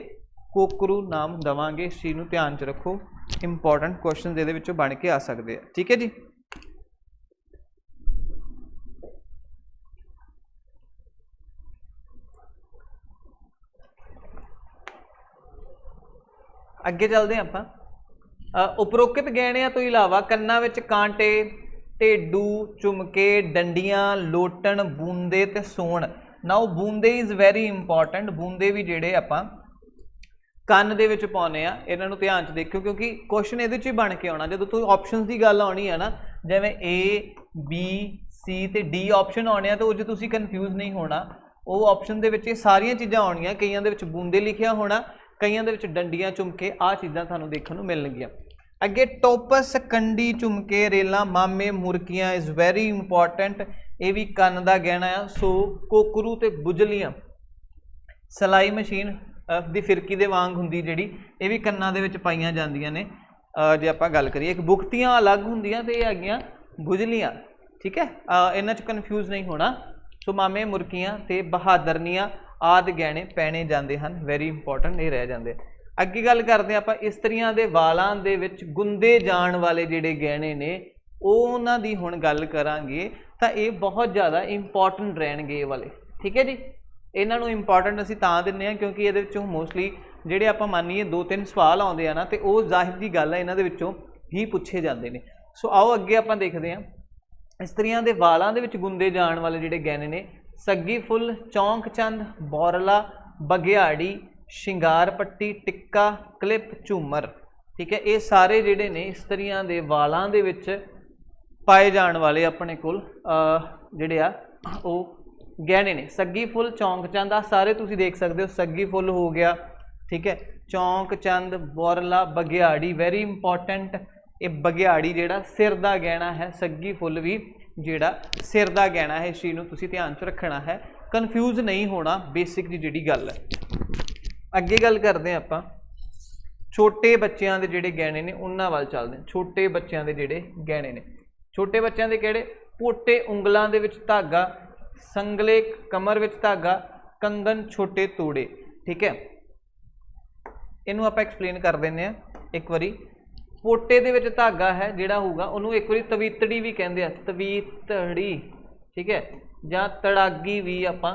ਕੋਕਰੂ ਨਾਮ ਦੇਵਾਂਗੇ। ਇਸ ਚੀਜ਼ ਨੂੰ ਧਿਆਨ 'ਚ ਰੱਖੋ, ਇੰਪੋਰਟੈਂਟ ਕੁਐਸਚਨ ਇਹਦੇ ਵਿੱਚੋਂ ਬਣ ਕੇ ਆ ਸਕਦੇ ਆ, ਠੀਕ ਹੈ ਜੀ। ਅੱਗੇ ਚੱਲਦੇ ਹਾਂ ਆਪਾਂ। ਉਪਰੋਕਤ ਗਹਿਣਿਆਂ ਤੋਂ ਇਲਾਵਾ ਕੰਨਾਂ ਵਿੱਚ ਕਾਂਟੇ, ਢੇਡੂ, ਝੁਮਕੇ, ਡੰਡੀਆਂ, ਲੋਟਣ, ਬੂੰਦੇ ਤੇ ਸੋਨ। ਨਾਓ ਬੂੰਦੇ ਇਜ਼ ਵੈਰੀ ਇੰਪੋਰਟੈਂਟ। ਬੂੰਦੇ ਵੀ ਜਿਹੜੇ ਆਪਾਂ ਕੰਨ ਦੇ ਵਿੱਚ ਪਾਉਂਦੇ ਆ, ਇਹਨਾਂ ਨੂੰ ਧਿਆਨ 'ਚ ਦੇਖਿਓ, ਕਿਉਂਕਿ ਕੁਐਸਚਨ ਇਹਦੇ 'ਚ ਹੀ ਬਣ ਕੇ ਆਉਣਾ। ਜਦੋਂ ਤੁਸੀਂ ਆਪਸ਼ਨਸ ਦੀ ਗੱਲ ਆਉਣੀ ਹੈ ਨਾ, ਜਿਵੇਂ A, B, C ਤੇ D ਆਪਸ਼ਨ ਆਉਣੇ ਆ, ਤਾਂ ਉਹ 'ਚ ਤੁਸੀਂ ਕਨਫਿਊਜ਼ ਨਹੀਂ ਹੋਣਾ। ਉਹ ਆਪਸ਼ਨ ਦੇ ਵਿੱਚ ਇਹ ਸਾਰੀਆਂ ਚੀਜ਼ਾਂ ਆਉਣੀਆਂ, ਕਈਆਂ ਦੇ ਵਿੱਚ ਬੂੰਦੇ ਲਿਖਿਆ ਹੋਣਾ, ਕਈਆਂ ਦੇ ਵਿੱਚ ਡੰਡੀਆਂ, ਝੁਮਕੇ, ਆਹ ਚੀਜ਼ਾਂ ਤੁਹਾਨੂੰ ਦੇਖਣ ਨੂੰ ਮਿਲਣਗੀਆਂ। ਅੱਗੇ ਟੋਪਸ, ਕੰਡੀ, ਝੁਮਕੇ, ਰੇਲਾਂ, ਮਾਮੇ, ਮੁਰਕੀਆਂ ਇਜ਼ ਵੈਰੀ ਇੰਪੋਰਟੈਂਟ। ਇਹ ਵੀ ਕੰਨ ਦਾ ਗਹਿਣਾ ਆ। ਸੋ ਕੋਕਰੂ ਤੇ ਬੁਜਲੀਆਂ, ਸਿਲਾਈ ਮਸ਼ੀਨ ਦੀ ਫਿਰਕੀ ਦੇ ਵਾਂਗ ਹੁੰਦੀ ਜਿਹੜੀ, ਇਹ ਵੀ ਕੰਨਾਂ ਦੇ ਵਿੱਚ ਪਾਈਆਂ ਜਾਂਦੀਆਂ ਨੇ। ਜੇ ਆਪਾਂ ਗੱਲ ਕਰੀਏ, ਇੱਕ ਬੁਗਤੀਆਂ ਅਲੱਗ ਹੁੰਦੀਆਂ ਤੇ ਇਹ ਹੈਗੀਆਂ ਬੁਜਲੀਆਂ, ਠੀਕ ਹੈ, ਇਹਨਾਂ 'ਚ ਕਨਫਿਊਜ਼ ਨਹੀਂ ਹੋਣਾ। ਸੋ ਮਾਮੇ, ਮੁਰਕੀਆਂ ਤੇ ਬਹਾਦਰਨੀਆਂ ਆਦਿ ਗਹਿਣੇ ਪਹਿਨੇ ਜਾਂਦੇ ਹਨ, ਵੈਰੀ ਇੰਪੋਰਟੈਂਟ ਇਹ ਰਹਿ ਜਾਂਦੇ। ਅੱਗੇ ਗੱਲ ਕਰਦੇ ਆਪਾਂ ਇਸਤਰੀਆਂ ਦੇ ਵਾਲਾਂ ਦੇ ਵਿੱਚ ਗੁੰਦੇ ਜਾਣ ਵਾਲੇ ਜਿਹੜੇ ਗਹਿਣੇ ਨੇ, ਉਹਨਾਂ ਦੀ ਹੁਣ ਗੱਲ ਕਰਾਂਗੇ। ਤਾਂ ਇਹ ਬਹੁਤ ਜ਼ਿਆਦਾ ਇੰਪੋਰਟੈਂਟ ਰਹਿਣਗੇ ਇਹ ਵਾਲੇ, ਠੀਕ ਹੈ ਜੀ। ਇਹਨਾਂ ਨੂੰ ਇੰਪੋਰਟੈਂਟ ਅਸੀਂ ਤਾਂ ਦਿੰਦੇ ਹਾਂ ਕਿਉਂਕਿ ਇਹਦੇ ਵਿੱਚੋਂ ਮੋਸਟਲੀ ਜਿਹੜੇ ਆਪਾਂ ਮੰਨੀਏ 2-3 ਸਵਾਲ ਆਉਂਦੇ ਆ ਨਾ, ਤੇ ਉਹ ਜ਼ਾਹਿਰ ਦੀ ਗੱਲ ਹੈ ਇਹਨਾਂ ਦੇ ਵਿੱਚੋਂ ਹੀ ਪੁੱਛੇ ਜਾਂਦੇ ਨੇ। ਸੋ ਆਓ ਅੱਗੇ ਆਪਾਂ ਦੇਖਦੇ ਹਾਂ। ਇਸਤਰੀਆਂ ਦੇ ਵਾਲਾਂ ਦੇ ਵਿੱਚ ਗੁੰਦੇ ਜਾਣ ਵਾਲੇ ਜਿਹੜੇ ਗਹਿਣੇ ਨੇ, ਸੱਗੀ ਫੁੱਲ, ਚੌਂਕ ਚੰਦ, ਬੌਰਲਾ, ਬਗਿਆੜੀ, ਸ਼ਿੰਗਾਰ ਪੱਟੀ, ਟਿੱਕਾ, ਕਲਿੱਪ, ਝੂਮਰ, ਠੀਕ ਹੈ। ਇਹ ਸਾਰੇ ਜਿਹੜੇ ਨੇ ਇਸਤਰੀਆਂ ਦੇ ਵਾਲਾਂ ਦੇ ਵਿੱਚ ਪਾਏ ਜਾਣ ਵਾਲੇ ਆਪਣੇ ਕੋਲ ਜਿਹੜੇ ਆ ਉਹ ਗਹਿਣੇ ਨੇ। ਸੱਗੀ ਫੁੱਲ, ਚੌਂਕ ਚੰਦ, ਆ ਸਾਰੇ ਤੁਸੀਂ ਦੇਖ ਸਕਦੇ ਹੋ। ਸੱਗੀ ਫੁੱਲ ਹੋ ਗਿਆ, ਠੀਕ ਹੈ, ਚੌਂਕ ਚੰਦ, ਬੌਰਲਾ, ਬਗਿਆੜੀ, ਵੈਰੀ ਇੰਪੋਰਟੈਂਟ। ਇਹ ਬਗਿਆੜੀ ਜਿਹੜਾ ਸਿਰ ਦਾ ਗਹਿਣਾ ਹੈ, ਸੱਗੀ ਫੁੱਲ ਵੀ ਜਿਹੜਾ ਸਿਰ ਦਾ ਗਹਿਣਾ ਹੈ। ਇਸ ਚੀਜ਼ ਨੂੰ ਤੁਸੀਂ ਧਿਆਨ 'ਚ ਰੱਖਣਾ ਹੈ, ਕਨਫਿਊਜ਼ ਨਹੀਂ ਹੋਣਾ, ਬੇਸਿਕ ਦੀ ਜਿਹੜੀ ਗੱਲ ਹੈ। ਅੱਗੇ ਗੱਲ ਕਰਦੇ ਹਾਂ ਆਪਾਂ ਛੋਟੇ ਬੱਚਿਆਂ ਦੇ ਜਿਹੜੇ ਗਹਿਣੇ ਨੇ ਉਹਨਾਂ ਵੱਲ ਚੱਲਦੇ ਹਾਂ। ਛੋਟੇ ਬੱਚਿਆਂ ਦੇ ਜਿਹੜੇ ਗਹਿਣੇ ਨੇ, ਛੋਟੇ ਬੱਚਿਆਂ ਦੇ ਕਿਹੜੇ? ਪੋਟੇ, ਉਂਗਲਾਂ ਦੇ ਵਿੱਚ ਧਾਗਾ, संगले कमर विच धागा, कंगन छोटे तोड़े। ठीक है, इनू आप एक्सप्लेन कर देने एक बारी। पोटे दे विच धागा है जिहड़ा होगा उन्होंने एक बारी तवीतड़ी भी कहते हैं, तवीतड़ी। ठीक है, जां तड़ागी भी आपां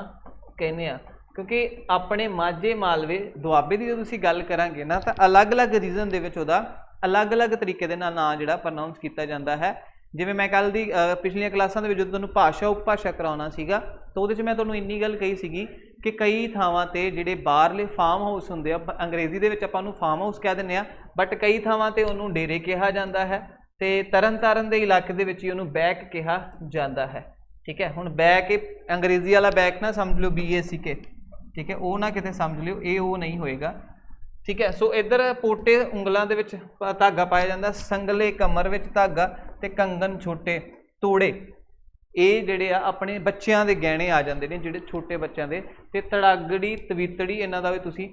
कहने आ, क्योंकि अपने माझे मालवे दुआबे की जो तुसीं गल करांगे ना तो अलग अलग रीजन दे विच उहदा अलग अलग तरीके दे नाल नाम जिहड़ा प्रनाउंस किया जाता है। जिवें मैं कल दी पिछलियां क्लासां दे विच जदों तुहानूं भाषा उपभाषा कराउणा सीगा तो उहदे च मैं तुहानूं इन्नी गल कही सीगी कि कई थावां ते जिहड़े बाहरले फार्म हाउस हुंदे आ, अंग्रेजी दे विच आपां नूं फार्म हाउस कह दिंदे आ, बट कई थावां ते उहनूं डेरे कहा जाता है, तो तरन ताਰਨ दे इलाके दे विच उहनूं बैक कहा जाता है। ठीक है, हुण बैक अंग्रेजी वाला बैक ना समझ लो BACK, ठीक है, वो ना किते समझ लियो, ये वो नहीं होएगा। ठीक है, सो इधर पोटे उंगलों के विच धागा पाया जाता, संगले कमर विच धागा ते कंगन छोटे तोड़े, ये जिहड़े आ अपने बच्चों के गहने आ जाते हैं, जिहड़े छोटे बच्चों के, ते तड़ागड़ी तवीतड़ी इन्हां दा भी तुसीं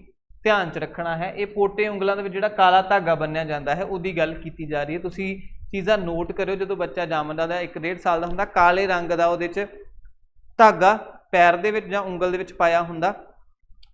ध्यान च रखना है। ये पोटे उंगलों के विच जिहड़ा काला धागा बन्निया जाता है उहदी गल कीती जा रही है। तुसीं चीज़ां नोट करो, जो बच्चा जमदा दा 1-1.5 साल का हुंदा, काले रंग का उहदे च धागा पैर दे विच जां उंगल दे विच पाया हुंदा,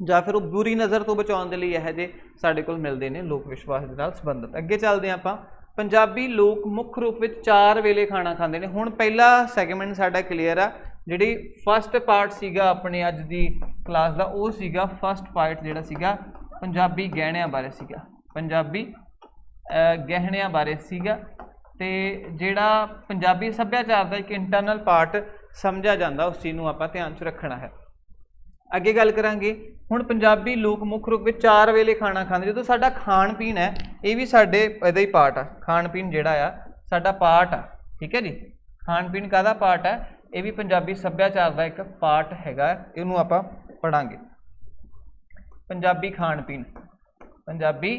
ਜਾਂ फिर वो बुरी नज़र तो बचाने के लिए यह जे साडे कोल मिलते हैं लोक विश्वास के नाल संबंधित। अगे चलते हैं आपां। पंजाबी लोग मुख्य रूप में 4 वेले खाना खाते हैं। हुण पहला सैगमेंट साडा क्लीयर आ, जिहड़ी फस्ट पार्ट सीगा अपने अज दी क्लास का, वो सीगा फस्ट पार्ट जिहड़ा सीगा पंजाबी गहणियां बारे सीगा, पंजाबी गहणियां बारे सीगा, ते जिहड़ा पंजाबी सभ्याचार का एक इंटरनल पार्ट समझा जाता उस चीज़ नूं आपां ध्यान च रखना है। अगे गल करांगे हुण पंजाबी लोग मुख्य रूप में 4 वेले खाना खाते। जो साडा खाण पीण है ये भी साडे इहदा ही पार्ट आ, खाण पीण जिहड़ा आ साडा पार्ट आ। ठीक है जी, खाण पीण काहदा पार्ट है, ये भी पंजाबी सभ्याचार का एक पार्ट हैगा, इहनूं आपां पढ़ांगे। पंजाबी खाण पीण, पंजाबी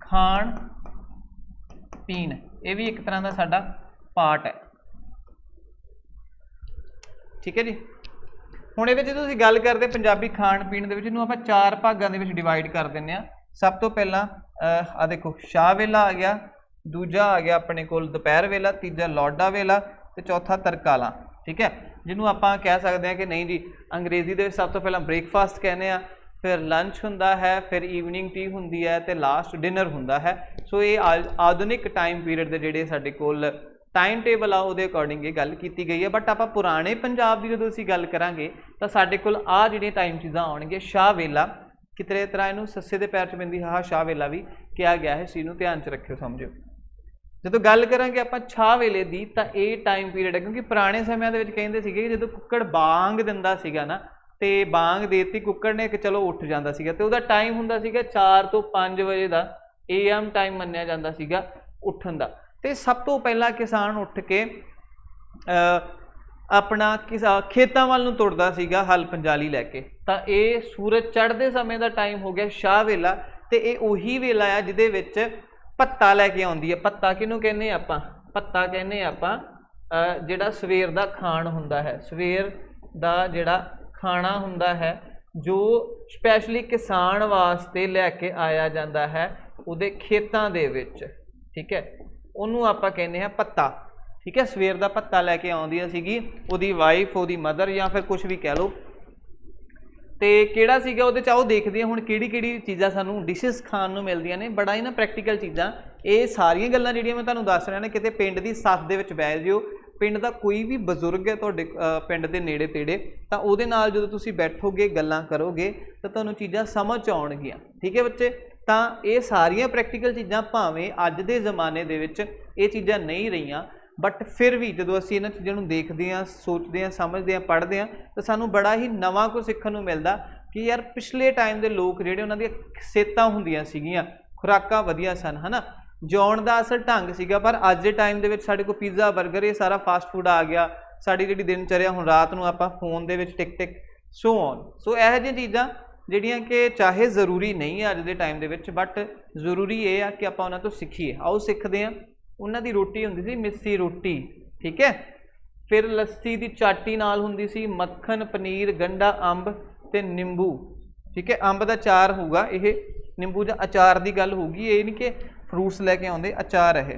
खाण पीण ये भी एक तरह का साडा पार्ट है। ठीक है जी, हुण इहदे विच तुसीं गल करदे पंजाबी खाण पीण दे विच इहनूं आपां 4 भागां दे विच डिवाइड कर दिंदे आ। सब तो पहला आ देखो शाह वेला आ गया, दूजा आ गया अपने कोल दोपहर वेला, तीजा लौडा वेला ते चौथा तरकाला। ठीक है, जिन्हों आपां कह सकते हैं कि नहीं जी अंग्रेजी दे सब तो पहला ब्रेकफास्ट कहने आ, फिर लंच हुंदा है, फिर ईवनिंग टी हुंदी है, ते लास्ट डिनर हुंदा है। सो ये आधुनिक टाइम पीरियड दे जिहड़े साडे कोल टाइम टेबल आ उहदे अकॉर्डिंग ये गल की गई है। बट आप पुराने पंजाब की जो असीं गल करांगे तो साडे कोल आ जिहड़ियां टाइम चीज़ां आउणगीਆਂ। शाह वेला कितने तरह इनू सस्से दे पैर च पैंदी, हाँ शाह वेला भी किया गया है, इस चीज़ नूं ध्यान च रखियो समझियो। जो गल करांगे आपां छाह वेले दी तां ये टाइम पीरियड है, क्योंकि पुराने समय दे विच कहिंदे सीगे जदों कुक्कड़ बांग दिंदा सीगा ना, तो बांग देती कुक्कड़ ने कि चलो उठ जाता सीगा, तो उहदा टाइम हुंदा सीगा 4 तो 5 बजे का AM टाइम मन्निया जाता सीगा उठण दा। तो सब तो पहला किसान उठ के अपना खेतों वाल नूं तुरदा सीगा हल पंजाली लैके, तो ये सूरज चढ़ते समय का टाइम हो गया शाह वेला। तो ये उही वेला है जिहदे विच भत्ता लैके आउंदी है। भत्ता किहनूं कहने आपां, भत्ता कहने आपां जिहड़ा सवेर दा खाण हुंदा है, सवेर दा जिहड़ा खाना हुंदा है जो स्पैशली किसान वास्ते लैके आया जाता है उहदे खेतां दे विच। ठीक है, उन्होंने आपां कहने हैं भत्ता। ठीक है, सवेर का भत्ता लैके आउंदी सीगी उहदी वाइफ, उहदी मदर या फिर कुछ भी कह लो। तो किहड़ा सीगा उहदे च आओ देखदे हां हुण किहड़ी चीज़ां सानूं डिशेस खाण नूं मिलदियां ने। बड़ा ही ना प्रैक्टिकल चीज़ां, ये सारियां गल्लां जिहड़ियां मैं तुहानूं दस रहा ना, किते पिंड दी सੱਥ दे विच बैठ जिओ, पिंड का कोई भी बजुर्ग है तुहाडे पिंड दे नेड़े तेड़े, तो उहदे नाल जदों तुसीं बैठोगे गल्लां करोगे तो तुहानूं चीज़ां समझ आउणगीਆਂ। ठीक है बच्चे, तो ये सारियां प्रैक्टिकल चीज़ां भावें अज दे जमाने दे विच ये चीज़ां नहीं रहियां, बट फिर भी जो असीं इन्हां चीज़ों नूं देखदे हां, सोचते हैं, समझते हैं, पढ़ते हैं, तो सानूं बड़ा ही नवां कुछ सीखण नूं मिलदा कि यार पिछले टाइम के लोग जिहड़े उन्हां दियां सेहतां हुंदियां सीगीਆਂ, खुराकां वधिया सन, है ना, जिउण दा असल ढंग सीगा। पर अज दे टाइम दे विच साडे कोल पिज़्ज़ा बर्गर ये सारा फास्ट फूड आ गया। साडी जिहड़ी दिनचर्या हुण रात नूं आपां phone they which tick tick so on, सो इहो जिहियां चीज़ां जिहड़ियां कि चाहे जरूरी नहीं है अज दे टाइम दे विच, बट जरूरी ये आ कि आपां उन्हां तों सीखीए। आओ सीखदे हां। उन्हां दी रोटी हुंदी सी मिस्सी रोटी। ठीक है, फिर लस्सी दी चाटी नाल हुंदी सी, मक्खन, पनीर, गंढा, अंब ते निंबू। ठीक है, अंब दा अचार होगा, ये निंबू दा अचार की गल होगी, ये नहीं कि फ्रूट्स लैके आउंदे, अचार है,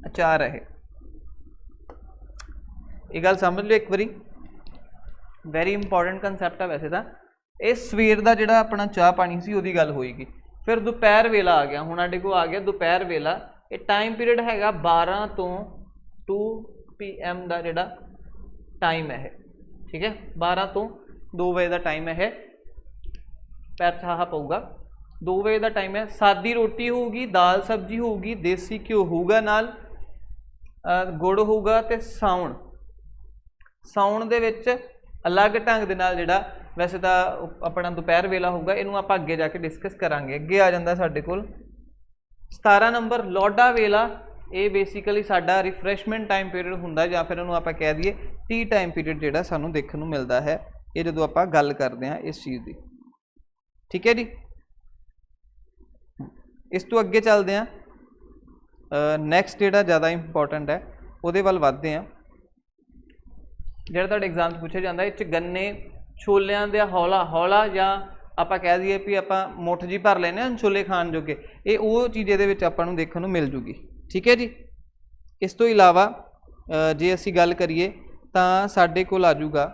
अचार है। ये गल समझ लो एक बारी, वैरी इंपॉर्टेंट कंसैप्ट है वैसे तो। ये सवेर का जिहड़ा अपना चाह पानी सी उहदी गल होएगी। फिर दोपहर वेला आ गया, हुण साडे कोल आ गया दोपहर वेला। ये टाइम पीरियड हैगा 12 तो 2 PM का जिहड़ा टाइम है, ठीक है, 12 तो 2 बजे का टाइम है। पैर छाहा पऊगा, 2 बजे का टाइम है। सादी रोटी होगी, दाल सब्जी होगी, देसी घ्यो होगा, नाल गुड़ होगा, तो साउण दे विच अलग ढंग दे नाल जिहड़ा वैसे तो अपना दोपहर वेला होगा, इनू आप अगे जाके डिस्कस करांगे। अगे आ जाता साडे कोल 17 नंबर लोडा वेला। ये बेसिकली साडा रिफ्रैशमेंट टाइम पीरियड हुंदा, या फिर इनू आप कह दईए टी टाइम पीरियड जिहड़ा सानू देखने को मिलता है, ये जदों आप गल करते हैं इस चीज़ की, ठीक है जी। इस तो अगे चलते हैं, नैक्सट जिहड़ा ज़्यादा इंपॉर्टेंट है उहदे वल वधदे हैं। जिहड़ा तुहाडे एग्जाम पूछा जाता है, इस गन्ने छोलियां दे हौला हौला, या आप कह दईए भी आप मुठ जी भर लेने छोले खाण जोगे, ये वो चीज़ ये आपां नूं देखण नूं मिल जूगी, ठीक है जी। इस तो इलावा जे असी गल करिए तां साडे कोल आ जूगा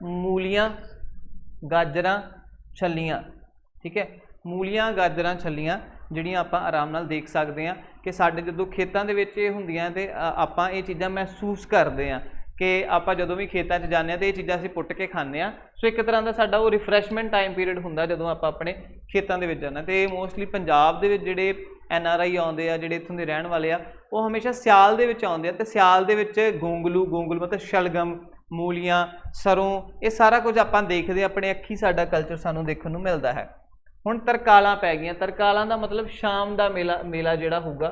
मूलियां, गाजरां, छल्लियां, ठीक है। मूलियां, गाजरां, छल्लियां जिहड़ियां आपां आराम नाल देख सकते हैं कि साडे जदों खेतां दे विच हुंदियां ते आपां ये चीज़ां महसूस करते हैं कि आपां जदों भी खेतां 'च जाने ते ये चीज़ां असीं पुੱਟ के खाने आ। सो एक तरह का साडा वो रिफ्रैशमेंट टाइम पीरियड हुंदा जदों आपां अपने खेतां दे विच जाना। ते मोस्टली पंजाब दे विच जिहड़े NRI आउंदे आ, जिहड़े इत्थों दे रहण वाले आ, वो हमेशा सियाल दे विच आउंदे आ। ते सियाल दे विच गोंगलू मतलब शलगम, मूलियां, सरों, ये सारा कुछ आपां देखदे, अपने अखी साडा कल्चर सानूं देखण नूं मिलदा है। हुण तरकालां पै गईयां। तरकालां दा मतलब शाम का मेला जिहड़ा होगा,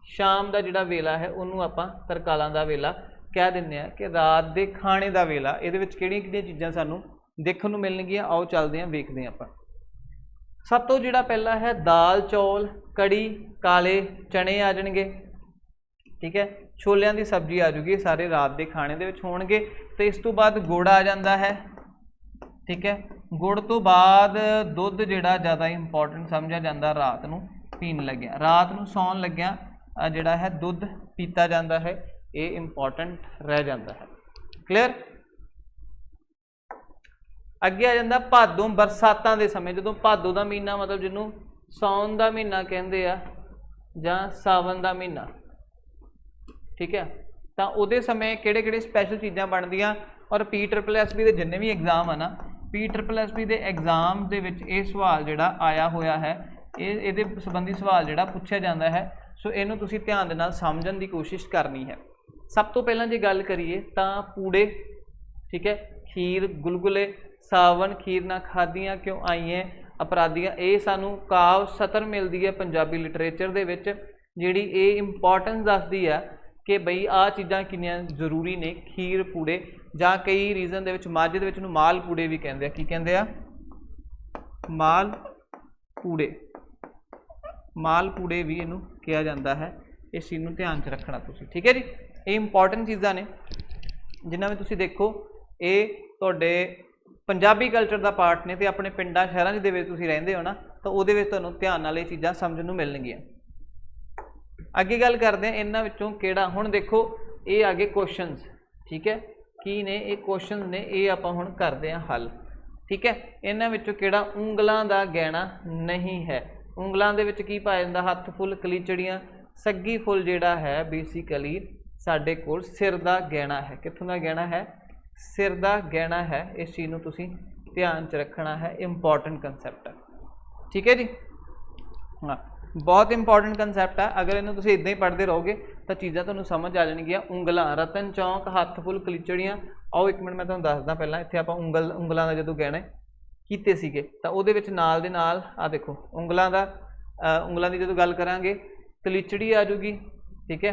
शाम का जिहड़ा वेला है उन्होंने आपां तरकालां दा वेला कह दिंदे आ कि रात के खाने का वेला। इहदे विच किहड़ियां-किहड़ियां चीज़ां सानूं देखण नूं मिलणगियां, आओ चलदे हां, वेखदे हां आपां। सब तो जिहड़ा पहला है दाल चौल, कड़ी, काले चने आ जाणगे, ठीक है। छोलियां की सब्जी आ जूगी, सारे रात के खाने दे विच होणगे। तो इस तो बाद गुड़ आ जाता है, ठीक है। गुड़ तो बाद दुध जिहड़ा ज़्यादा इंपॉर्टेंट समझा जाता, रात नूं पीन लग्या, रात नूं सौण लग्या जिहड़ा है दुध पीता जाता है, ये इंपॉर्टेंट रह जाता है। क्लियर। अगे आ जाता भादों, बरसातां दे समय, जदों भादों का महीना मतलब जिन्हों साउन का महीना कहते हैं जां सावन का महीना, ठीक है। तो उहदे समय किहड़े-किहड़े स्पैशल चीज़ां बनदियां, और PSSB के जिन्ने भी एग्जाम है ना, PSSB के एग्जाम के विच ये सवाल जिहड़ा आया होया है, ये संबंधी सवाल जिहड़ा पूछा जाता है। सो इनू तुसीं ध्यान दे नाल समझण की कोशिश करनी है। सब तो पहलां जे गल करिए तां पूड़े, ठीक है, खीर, गुलगुले, सावन खीर ना खादियां क्यों आईए अपराधियां, ये सानू काव सतर मिलती है पंजाबी लिटरेचर दे विच, जिहड़ी ये इंपॉर्टेंस दसदी है कि बई आ चीज़ां किन्नियां जरूरी ने। खीर पूड़े, जां कई रीजन दे विच माझे दे विच नूं माल पूड़े भी कहंदे आ, की कहंदे आ, माल पूड़े, माल पूड़े भी इनू कहा जाता है। इस चीज़ को ध्यान च रखना तुसीं, ठीक है जी। ये इंपॉर्टेंट चीज़ां ने जिन्हां में तुसीं देखो, ये तुहाडे पंजाबी कल्चर का पार्ट ने, तो अपने पिंडां शहरां दे विच तुसीं रहिंदे हो ना, तो उहदे विच तुहानूं ध्यान नाल ये चीज़ां समझण नूं मिलणगियां। अगे गल करते हैं इन्हां विचों किहड़ा। हुण देखो ये आ गए क्वेश्चनस, ठीक है, की ने ये क्वेश्चन ने, ये आपां हुण करदे हां हल, ठीक है। इन्हां विचों किहड़ा ਉਂਗਲਾਂ ਦਾ गहना नहीं है। ਉਂਗਲਾਂ ਦੇ ਵਿੱਚ ਕੀ ਪਾਇਆ ਜਾਂਦਾ, हत्थ फुल, कलीचड़ियाँ, सग्गी फुल जिहड़ा है बेसिकली साडे कोल सिर दा गहना है। कित्थों दा गहना है, सिर दा गहना है। इस चीज़ नूं तुसीं ध्यान च रखना है, इंपॉर्टेंट कंसैप्ट है, ठीक है जी। हाँ, बहुत इंपॉर्टेंट कंसैप्ट है। अगर इन्हूं तुसीं इदां ही पढ़ते रहोगे तो चीज़ां तुहानूं समझ आ जाणगियां। ਉਂਗਲਾਂ, रतन चौंक, हत्थ फुल, कलीचड़ियाँ। आओ एक मिनट मैं तुहानूं दसदा, पहलां इत्थे आपां ਉਂਗਲਾਂ ਦਾ जदों गहने कीते सीगे तां उहदे विच नाल दे नाल आ देखो ਉਂਗਲਾਂ ਦਾ, ਉਂਗਲਾਂ की जदों गल करांगे कलीचड़ी आ जूगी, ठीक है।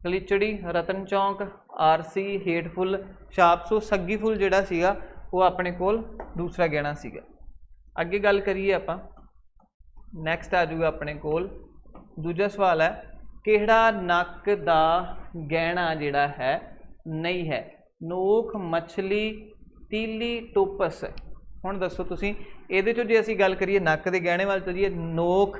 कलीचड़ी, रतन चौंक, आरसी, हेठ फुल, छाप। सो सग्गी फुल जिहड़ा सीगा वो अपने कोल दूसरा गहना सीगा। अगे गल करिए आपां, नैक्सट आ जूगा अपने कोल दूजा सवाल है, किहड़ा नक दा गहना जिहड़ा है नहीं है। नोख, मछली, तीली, टोपस। हुण दसो तुसीं इहदे चों जे असीं गल करिए नक दे गहणे वाल चलीए, नोख,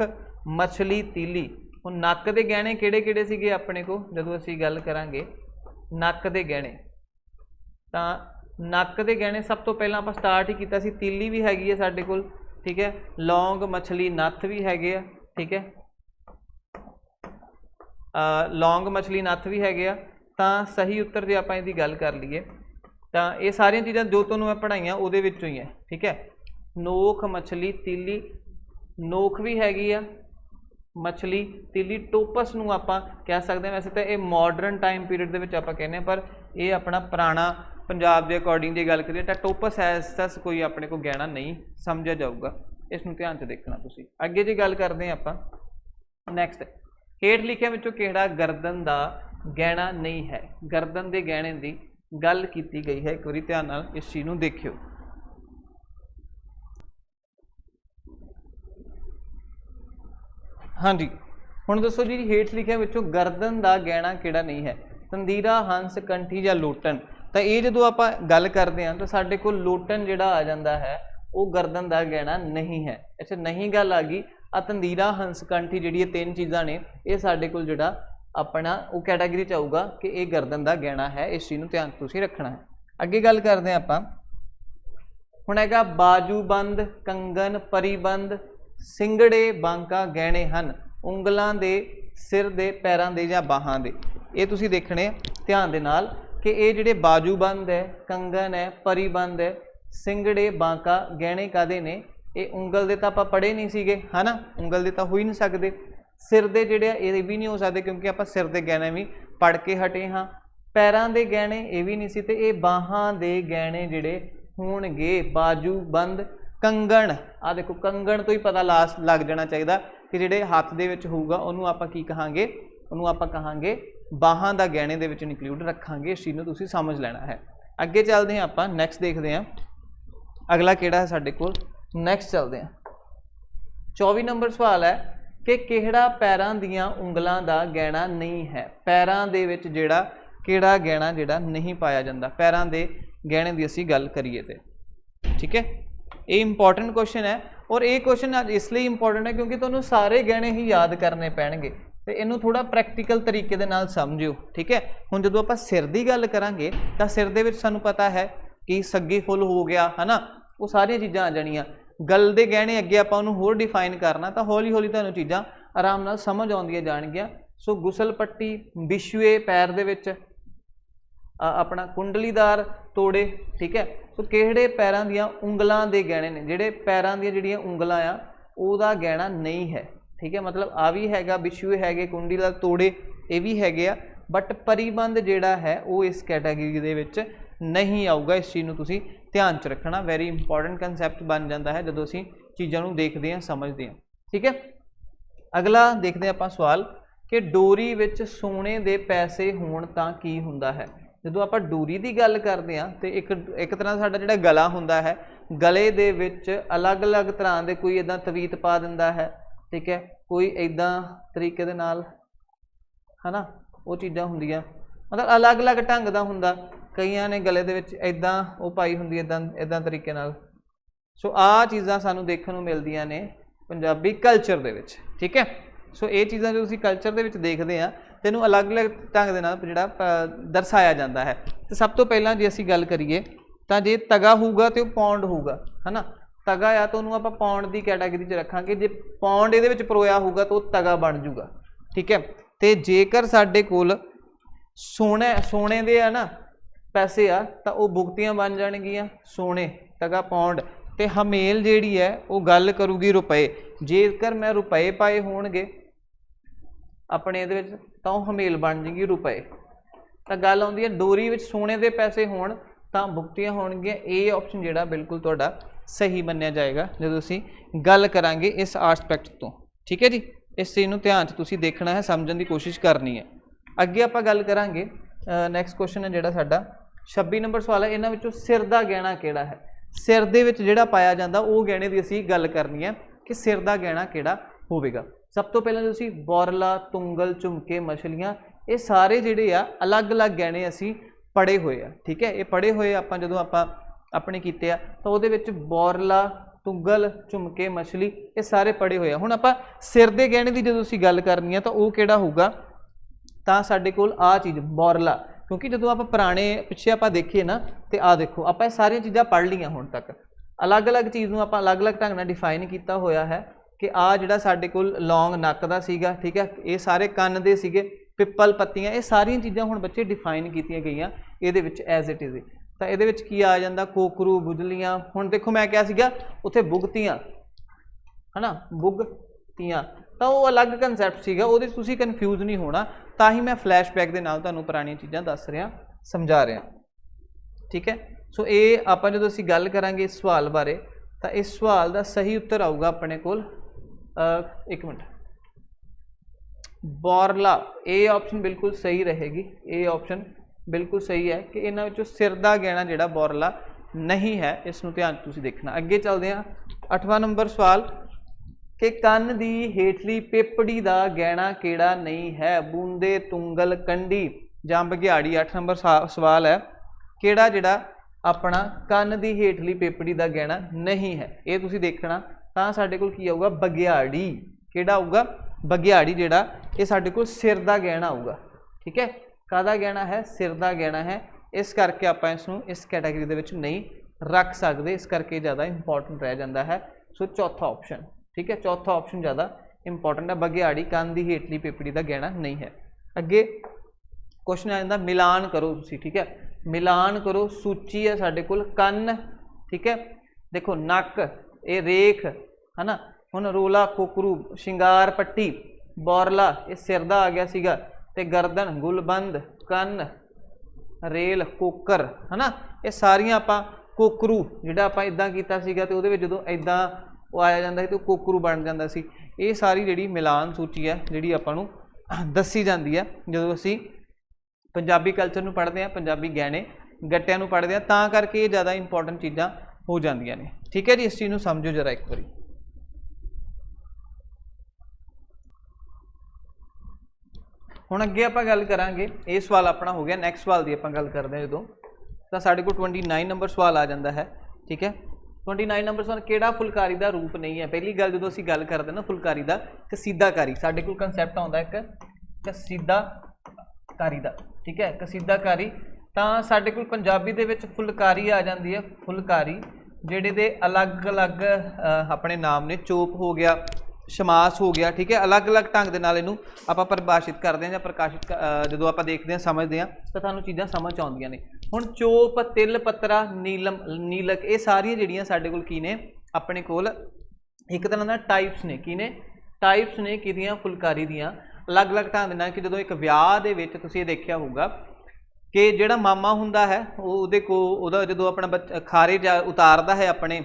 मछली, तीली। हुण नक दे गहणे किहड़े किहड़े सीगे अपने को, जदों असीं गल करांगे नक के गहने, तो नक के गहने सब तो पहला आप स्टार्ट ही किया सी, तीली भी हैगी है साडे कोल, ठीक है, लौंग मछली नत्थ भी हैगे आ, ठीक है, लौंग मछली नत्थ भी हैगे आ। तो सही उत्तर जे आप इसकी गल कर लीए तो ये सारिया चीज़ां जो तुहानूं मैं पढ़ाइयां उहदे विचों ही है, ठीक है। नोख मछली तीली, नोख भी हैगी आ मछली, तीली, टोपस नूं आपां कह सकते हैं, वैसे तो ये मॉडर्न टाइम पीरियड दे विच आपां कहने हैं, पर ये अपना पुराना पंजाब के अकॉर्डिंग जे गल करिए तो टोपस ऐसा कोई अपने को गहना नहीं समझा जाऊगा, इसनूं ध्यान च देखना तुसीं। अगे जी गल करते हैं आपां नैक्सट, हेठ लिखिया विचों किहड़ा गर्दन का गहना नहीं है। गर्दन के गहने की गल की गई है, एक बार ध्यान नाल इस चीज़ नूं देखियो। हाँ जी, हुण दसो जी, हेठ लिखिया विचों गर्दन का गहना किहड़ा नहीं है। तंदीरा, हंस, कंठी या लोटन। तो ये जो आप गल करते हैं तो साडे कोल लोटन जिहड़ा आ जाता है वो गर्दन का गहना नहीं है। अच्छा, नहीं गल आ गई, आ तंदीरा, हंस, कंठी जिहड़ी तीन चीज़ां ने, ये साडे कोल जिहड़ा अपना वो कैटागरी च आऊगा कि ये गर्दन का गहना है। इस चीज़ को ध्यान तुसीं रखना है। अगे गल करते हैं आपां, हुण हैगा बाजूबंद, कंगन, परीबंद, सिंगड़े, बांका गहने हैं उंगलों के, सिर के, पैरों के या बाहां के। ये तुसीं देखने ध्यान दे नाल कि ये जिहड़े बाजूबंद है, कंगन है, परीबंद है, सिंगड़े, बांका गहने कादे ने, ये उंगल दे तां आपां पढ़े नहीं सीगे, है ना, उंगल दे तां हो ही नहीं सकते। सिर दे जिहड़े ये भी नहीं हो सकते क्योंकि आपां सिर दे गहने भी पढ़ के हटे हाँ। पैरां दे गहने ये भी नहीं सी, ते ये बाहां दे गहने जिहड़े होणगे बाजूबंद। कंगन, आ देखो कंगन तो ही पता लग जाना चाहिए कि जिहड़े हाथ दे विच होऊगा उहनूं आपां की कहांगे, उहनूं आपां कहांगे बाहां दा गहने दे विच इंक्लूड रखांगे। इस चीज़ नूं तुसीं समझ लेना है। अगे चलते हैं आपां नैक्सट देखते हैं अगला किहड़ा है साडे कोल। नैक्सट चलते हैं 24 नंबर सवाल है कि किहड़ा पैरां दीयां उंगलां दा गहना नहीं है। पैरां दे विच जिहड़ा किहड़ा गहना जिहड़ा नहीं पाया जाता, पैरां दे गहने की असीं गल करिए ते, ठीक है। ये इंपॉर्टेंट क्वेश्चन है और ये क्वेश्चन इसलिए इंपॉर्टेंट है क्योंकि तुहानूं सारे गहने ही याद करने पैणगे ते इनू थोड़ा प्रैक्टिकल तरीके दे नाल समझिओ, ठीक है। हुण जदों आपां सिर की गल करांगे तां सिर दे विच सानूं पता है कि सग्गी फुल हो गया, है ना, वो सारियां चीज़ां आ जाणियां। गल दे गहने अगे आपां उहनूं होर डिफाइन करना तो हौली हौली तुहानूं चीज़ां आराम नाल समझ आउंदियां जाणगियां। सो गुसल पट्टी, बिछुए पैर दे विच, अपना कुंडलीदार तोड़े, ठीक है। सो किहड़े पैरां दीयां उंगलां दे गहने ने, जिहड़े पैरां दीयां जिहड़ियां उंगलां आ उहदा गहना नहीं है, ठीक है। मतलब आ भी हैगा, बिछुए हैगे, कुंडलीदार तोड़े ये भी हैगे आ, बट परिबंध जिहड़ा है वो इस कैटागरी दे विच नहीं आऊगा। इस चीज़ नूं तुसीं ध्यान च रखना, वैरी इंपॉर्टेंट कंसैप्ट बन जाता है जदों असीं चीज़ां नूं देखदे हां, समझदे हां, ठीक है। अगला देखते हैं आपां सवाल कि डोरी विच सोने दे पैसे होण तां की हुंदा है। जदों आपां डोरी की गल करते हैं तो एक तरह साडा जिहड़ा गला हुंदा है, गले दे विच अलग अलग तरह के कोई इदां तवीत पा दिंदा है, ठीक है, कोई इदां तरीके दे नाल, है ना, वो चीज़ां हुंदियां, मतलब अलग अलग ढंग दा हुंदा। कईयां ने गले दे विच इदां वो पाई हुंदी इदां तरीके नाल। सो आ चीज़ां सानूं देखण नूं मिलदियां ने पंजाबी कल्चर दे विच, ठीक है। सो ये चीज़ां जो तुसीं कल्चर दे विच देखदे आ ते इहनूं अलग अलग ढंग दे नाल जिहड़ा दर्शाया जाता है। तो सब तो पहलां जे असीं गल करिए तां जे तगा होऊगा तो पौंड होऊगा, है ना, तगा आ तो उन्होंने आप पौंड की कैटागरी च रखांगे। जे पौंड ये परोया होगा तो तगा बन जूगा, ठीक है। तो जेकर साडे कोल सोने दे है ना पैसे आ तो वह भुगतियां बन जाणगियां, सोने तगा पौंड, तो हमेल जिहड़ी है वो गल करूगी रुपए। जेकर मैं रुपए पाए होणगे अपने इहदे विच तां हमेल बन जाएगी रुपए। तो गल आउंदी है डोरी विच सोने दे पैसे होण तां भुगतियां होणगियां। ये ऑप्शन जिहड़ा बिल्कुल तुहाडा सही मन्निया जाएगा जदों असीं गल करांगे इस आस्पैक्ट तो, ठीक है जी। इस चीज़ नूं ध्यान च तुसीं देखना है, समझण दी कोशिश करनी है। अगे आपां गल करांगे नैक्सट क्वेश्चन है जिहड़ा साडा 26 नंबर सवाल है, इन्हां विचों सिर दा गहना किहड़ा है। सिर दे विच जिहड़ा पाया जांदा वो गहने दी असीं गल करनी है कि सिर दा गहना किहड़ा होवेगा। सब तो पहलां तुसीं बोरला, तुंगल, झुमके, मछलियां, ये सारे जिहड़े आ अलग अलग गहने असीं पढ़े हुए आ, ठीक है। ये पढ़े हुए आपां जदों आपां अपने कीते आ तो उहदे विच बोरला, तुंगल, झुमके, मछली ये सारे पढ़े हुए। हुण आपां सिर दे गहने की जदों असीं गल करनी है तो वह किहड़ा होऊगा, तां साडे कोल आ चीज़ बोरला, क्योंकि जो आप पुराने पिछे आप देखिए ना, तो आ देखो आप सारिया चीज़ां पढ़ लिया हुण तक, अलग अलग चीज़ नूं आपां अलग अलग ढंग नाल डिफाइन किया होया है कि आ जिहड़ा साडे कोल लौंग नक दा सीगा, ठीक है, ये सारे कन्न दे सीगे, पिपल पत्तियां, ये सारिया चीज़ां हुण बच्चे डिफाइन कीतियां गईयां इहदे विच एज इट इज़। तो ये की आ जाता कोकरू बुजलियां, हुण देखो मैं क्या सीगा उत्थे बुगतियां है ना, बुगतियां, तो वो अलग कंसैप्ट सीगा, उहदे च तुसीं कन्फ्यूज नहीं होना, तां ही मैं फ्लैशबैक दे नाल तुहानूं पुरानियां चीज़ां दस रहा, समझा रहा, ठीक है। सो ये आपां जदों असीं गल करांगे इस सवाल बारे, तो इस सवाल का सही उत्तर आऊगा अपने कोल, एक मिनट, बौरला, ए ऑप्शन बिल्कुल सही रहेगी, ए ऑप्शन बिल्कुल सही है कि इन्हां विचों सिर दा गहना जिहड़ा बौरला नहीं है, इसनूं ध्यान तुसीं देखना। अगे चलते हैं, 8वां नंबर सवाल कि कन्न दी हेठली पेपड़ी दा गहना किहड़ा नहीं है, बूंदे तुंगल कंडी जां बघियाड़ी। 8 नंबर सवाल है, किहड़ा जिहड़ा अपना कन्न दी हेठली पेपड़ी दा गहना नहीं है, ये तुसीं देखना, तां साडे कोल की आऊगा बघियाड़ी, किहड़ा आऊगा बघियाड़ी, जिहड़ा ये साडे कोल सिर दा गहना आऊगा, ठीक है, काहदा गहना है, सिर दा गहना है, इस करके आपां इसनूं इस कैटेगरी दे विच नहीं रख सकते, इस करके ज़्यादा इंपॉर्टेंट रह जाता है। सो चौथा ऑप्शन, ठीक है, चौथा ऑप्शन ज़्यादा इंपॉर्टेंट है, बघियाड़ी कन्न दी हेठली पेपड़ी का गहना नहीं है। अगे क्वेश्चन आ जाता मिलान करो तुसीं, ठीक है, मिलान करो, सूची है साडे कोल कन्न, ठीक है, देखो नक, ये रेख है ना, हुण रोला कोकरू, शिंगार पट्टी, बौरला ये सिर दा आ गया सीगा, ते गर्दन गुलबंद, कन्न रेल कोकर, है ना, ये सारियां आपां कोकरू जिहड़ा आपां इदां कीता सीगा ते उहदे विच जदों इदां वो आया जाता है तो कोकरू बन जाता सी। ये सारी जिहड़ी मिलान सूची है जिहड़ी आपां नूं दसी जाती है जदों असीं पंजाबी कल्चर नूं पढ़दे हां, पंजाबी गहने गट्टियां नूं पढ़दे हां, तां करके ये ज़्यादा इंपॉर्टेंट चीज़ां हो जांदियां ने, ठीक है जी। इस चीज़ नूं समझो जरा एक बारी। हुण अगे आपां गल करांगे, ये सवाल अपना हो गया, नैक्सट सवाल की आपां गल करदे हां जदों, तां साडे कोल 29 नंबर सवाल आ जाता है, ठीक है। 29 नंबर सवाल, किहड़ा फुलकारी का रूप नहीं है। पहली गल जो असीं गल करते ना फुलकारी का, कसीदाकारी, साडे कोल कंसैप्ट आउंदा एक कसीदाकारी का, ठीक है, कसीदाकारी, तां साडे कोल पंजाबी दे विच फुलकारी आ जाती है, फुलकारी जिहड़े दे अलग अलग अपने नाम ने, चोप हो गया, शमास हो गया, ठीक है, अलग अलग ढंग के नाल इहनूं आपां परिभाषित करते हैं, प्रकाशित जो आप देखते हैं समझते हैं तो सानूं चीज़ां समझ आउंदियां ने। हुण चोप, तिल पत्रा, नीलम, नीलक, ये सारियां जिहड़ियां साडे कोल की ने, अपने कोल एक तरह दा टाइप्स ने, की ने टाइप्स ने किहदियां फुलकारी दियां, अलग अलग ढंग नाल। कि जदों एक विआह दे विच तुसीं देखिया होगा कि जिहड़ा मामा हुंदा है उहदे को उहदा जदों अपना खारे उतारदा है अपने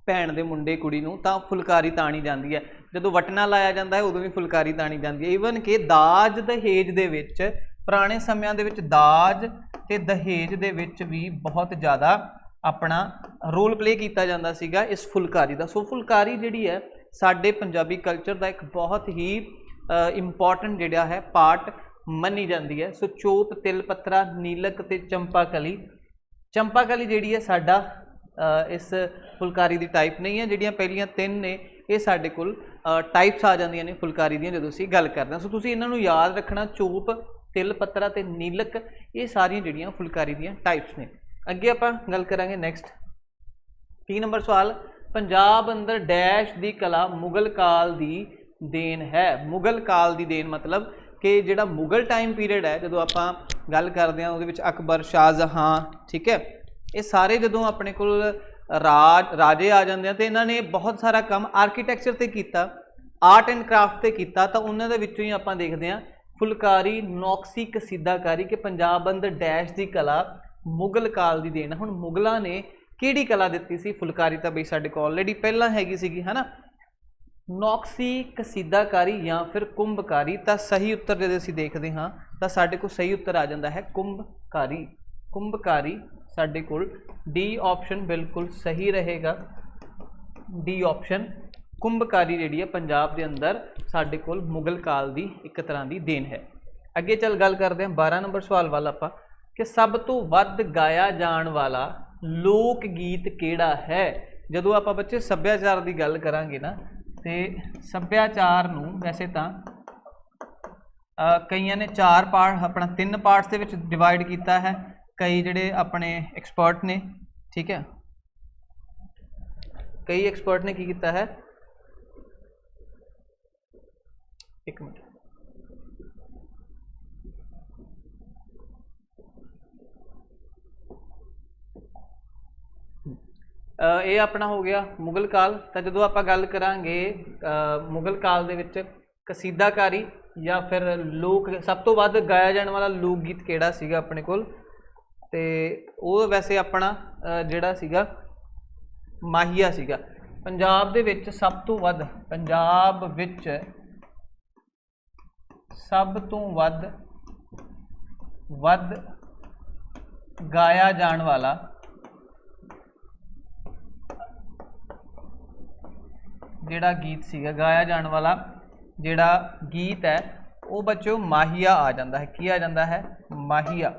भैन दे मुंडे कुड़ी नूं, तां फुलकारी ताणी जाती है, जदों वटना लाया जाता है उदों भी फुलकारी ताणी जाती है। ईवन कि दाज दहेज दे विच, पुराने समयां दे विच दाज ते दहेज दे विच भी बहुत ज़्यादा अपना रोल प्ले किया जाता सीगा इस फुलकारी का। सो फुलकारी जिहड़ी है साडे पंजाबी कल्चर का एक बहुत ही इंपॉर्टेंट जिहड़ा है पार्ट मनी जाती है। सो चोप, तिल पत्रा, नीलक ते चंपाकली, चंपाकली जिहड़ी है साडा इस फुलकारी की टाइप नहीं है, जिहड़ियां पहलियां 3 ने ये साडे कोल टाइप्स आ जांदियां ने फुलकारी दी जदों असीं गल करदे हां। सो तुसीं इन्हां नूं याद रखना, चोप, तिल पत्रा ते नीलक, ये सारियां जिहड़ियां फुलकारी दीयां टाइप्स ने। अगे आपां गल करांगे नैक्सट 3 नंबर सवाल, पंजाब अंदर डैश दी कला मुगल काल दी देन है। मुगल काल दी देन मतलब कि जिहड़ा मुगल टाइम पीरियड है, जदों आपां गल करदे हां उहदे विच अकबर, शाहजहां, ठीक है, ये सारे जदों अपने कोल राजे आ जाते हैं तो इन्होंने बहुत सारा काम आर्कीटैक्चर से किया, आर्ट एंड क्राफ्ट से किया, तो उन्होंने विचों ही आपां देखते हैं फुलकारी, नौक्सी, कसीदाकारी कि पंजाब अंदर डैश की कला मुगल काल की देन। हुण मुगलों ने किहड़ी कला दी सी फुलकारी, तो बई साडे कोल ऑलरेडी पहला हैगी सीगी, है ना, नौक्सी, कसीदाकारी या फिर कुंभकारी। तो सही उत्तर जो असीं देखते हाँ तो साडे कोल सही उत्तर आ जाता है कुंभकारी। कुंभकारी साडे कोल डी ऑप्शन बिल्कुल सही रहेगा, डी ऑप्शन कुंभकारी जिहड़ी है पंजाब के अंदर साडे कोल मुगल काल की एक तरह की देन है। अगे चल गल करते हैं 12 नंबर सवाल वाल आपां कि सब तो वध गाया जाण वाला लोक गीत किहड़ा है। जदों आपां बच्चे सभ्याचार की गल करांगे ना, तो सभ्याचार नूं वैसे तो कईयां ने 4 पार्ट अपना 3 पार्ट्स के डिवाइड किया है, कई जिहड़े अपने एक्सपर्ट ने, ठीक है, कई एक्सपर्ट ने की किया है, एक मिनट, ये अपना हो गया मुगल काल। तो जो आप गल करांगे मुगल काल दे विच कसीदाकारी या फिर लोक सब तो वध गाया जाने वाला लोक गीत किहड़ा सीगा अपने कोल, ते वो वैसे अपना जिहड़ा सीगा माहिया सीगा। पंजाब दे विच सब तो वध, पंजाब विच सब तो वध गाया जाने वाला जिहड़ा गीत सीगा, गाया जाने वाला जिहड़ा गीत है वो बच्चों माहिया आ जाता है। की आ जाता है? माहिया।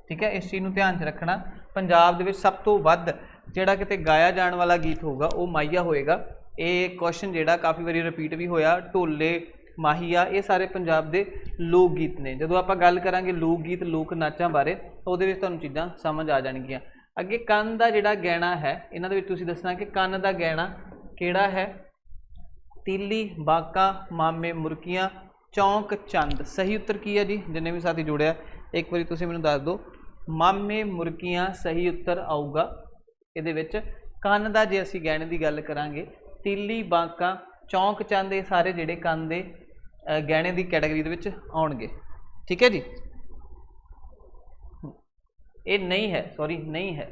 ठीक है, इस चीज़ को ध्यान च रखना। पंजाब दे विच सब तो वध जिहड़ा किते गाया जाने वाला गीत होगा वो माहिया होएगा। ये क्वेश्चन जिहड़ा काफ़ी बारी रिपीट भी होया, ढोले माहिया ये सारे पंजाब दे लोक गीत ने। जदों आपां गल करांगे लोक गीत लोक नाचां बारे तो उहदे विच तुहानूं चीज़ां समझ आ जाणगियां। अगे कंन दा जिहड़ा गैणा है, इन्हां दे विच तुसीं दसना कि कंन दा गैणा किहड़ा है। तीली, बाका, मामे मुरकियां, चौंक चंद। सही उत्तर की है जी? जिन्हें भी साथी जुड़िया एक बार तुसीं मैनूं दस दो। मामे मुरकियां सही उत्तर आऊगा इहदे विच। कंन दा जे असीं गहणे की गल करांगे, तीली, बाका, चौंक चंद ये सारे जिहड़े कंन दे गहणे की कैटेगरी दे विच आउणगे। ठीक है जी, ये नहीं है, सॉरी नहीं है।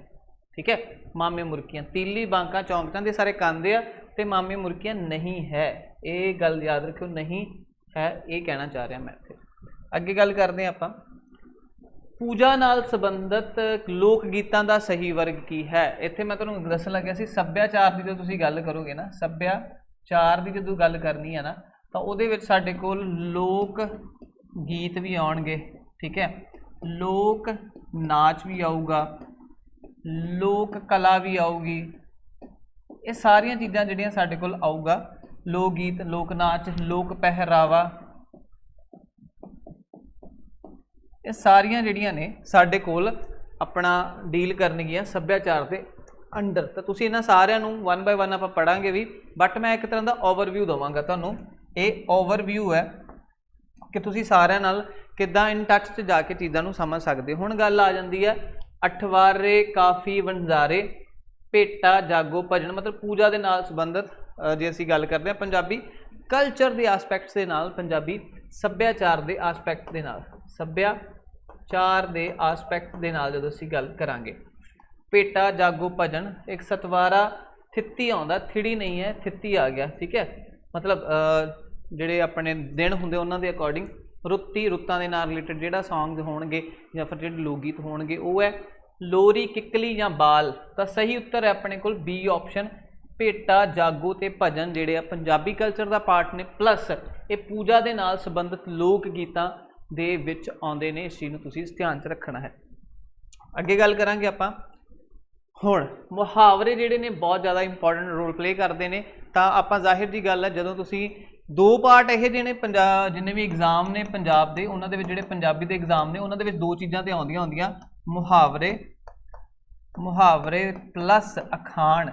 ठीक है, मामे मुरकियां, तीली, बांका, चौंक चंद ये सारे कंद आ ते मामे मुरकियां नहीं है। ये गल याद रखियो, नहीं है, ये कहना चाह रहा मैं इत्थे। अगे गल करते हैं आपां पूजा नाल संबंधित लोक गीतां दा सही वर्ग की है। इत्थे मैं तुहानूं दस्सण लग्या सी सभ्याचार की जो तुसीं गल करोगे ना, सभ्याचार की जो गल करनी है ना, तो उहदे विच साडे कोल लोक गीत भी आउणगे। ठीक है, लोक नाच भी आऊगा, लोक कला भी आऊगी। ये सारिया चीज़ां जिहड़ियां साडे कोल आऊगा, लोक गीत, लोक नाच, लोक पहरावा, ये सारिया जिहड़ियां ने साडे कोल अपना डील करनगियां सभ्याचार के अंडर। तो तुसीं इन्हां सारिਆਂ ਨੂੰ वन बाय वन आपां पढ़ांगे भी, बट मैं एक तरह का ओवरव्यू देवांगा तुहानूं। ये ओवरव्यू है कि तुसीं सारिਆਂ नाल किदां इन टच च जाके चीज़ां नूं समझ सकदे हो। हुण गल आ जांदी है अठवारे, काफ़ी, वंजारे, भेटा, जागो, भजन, मतलब पूजा के नाल संबंधित जे असीं गल करते हैं पंजाबी कल्चर के आसपैक्ट्स के नाल, पंजाबी सभ्याचार के आसपैक्ट के नाल, सभ्याचार के आसपैक्ट के नाल जदों असीं गल करांगे। भेटा, जागो, भजन, एक सतवारा थित्ती आउंदा, थिड़ी नहीं है, थित्ती आ गया। ठीक है, मतलब जिहड़े अपने दिन हुंदे उन्हां दे अकॉर्डिंग रुत्ती, रुत्तां दे नाल रिलेटेड जिहड़ा सॉन्ग होणगे या फिर जिहड़े लोक गीत होणगे वो है लोरी, किकली या बाल। तो सही उत्तर है अपने कोल बी ऑप्शन, भेटा, जागो ते भजन जिहड़े पंजाबी कल्चर का पार्ट ने, प्लस ये पूजा के नाल संबंधित लोक गीतां दे विच आउंदे ने। इस चीज़ नूं तुसीं ध्यान च रखना है। अगे गल करांगे आपां हुण मुहावरे जिहड़े ने बहुत ज़्यादा इंपॉर्टेंट रोल प्ले करते हैं। तो आपां जाहिर जी गल है जदों तुसीं दो पार्ट यह जिहड़े जिन्ने भी एग्जाम ने पंजाब दे, उन्हां दे विच जिहड़े पंजाबी दे एग्जाम ने उन्हां दे विच दो चीज़ां ते आउंदियां हुंदियां, मुहावरे, मुहावरे प्लस अखाण,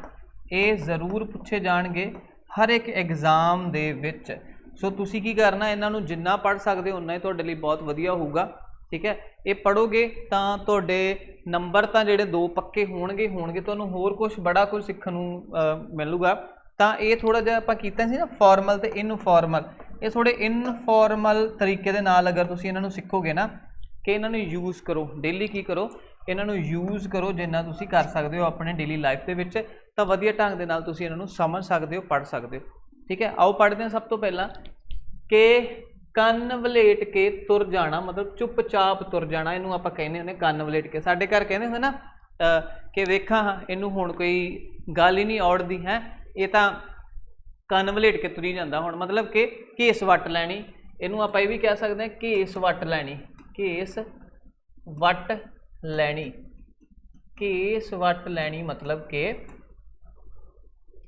ये जरूर पूछे जाणगे हर एक एग्जाम दे विच। सो तुसीं की करना, इन्हां नूं जिन्ना पढ़ सकदे हो उन्ना ही तुहाडे लई बहुत वधिया होऊगा। ठीक है, ये पढ़ोगे तो तुहाडे नंबर तो जिहड़े दो पक्के होणगे तुहानूं होर कुछ बड़ा कुछ सीखण नूं मिलूगा। तो ये थोड़ा जिहा आपां कीता सी ना फॉर्मल ते इनफॉर्मल, ये थोड़े इनफॉर्मल तरीके दे नाल अगर तुसीं इन्हां नूं सीखोगे ना कि इन्हां नूं यूज़ करो डेली, की करो इन्हां नूं यूज़ करो जिन्ना तुसीं कर सकदे हो अपने डेली लाइफ दे विच, तां वधिया ढंग दे नाल तुसीं इन्हां नूं समझ सकदे हो, पढ़ सकदे हो। ठीक है, आओ पढ़ते हैं सब तो पहला कि ਕੰਨ ਵਲੇਟ के तुर जाना, मतलब चुपचाप तुर जाना, इनू आप कहने होंगे ਕੰਨ ਵਲੇਟ के। साढ़े घर कहते होंगे ना कि वेखा हाँ इनू हुण कोई गल ही नहीं औड़दी है, ये तो ਕੰਨ ਵਲੇਟ के तुरी जाता। हुण मतलब कि घेस वट लैनी, इनू आप ये भी कह सकते हैं घेस वट लैनी, घेस वट लैनी, घेस वट लैनी मतलब कि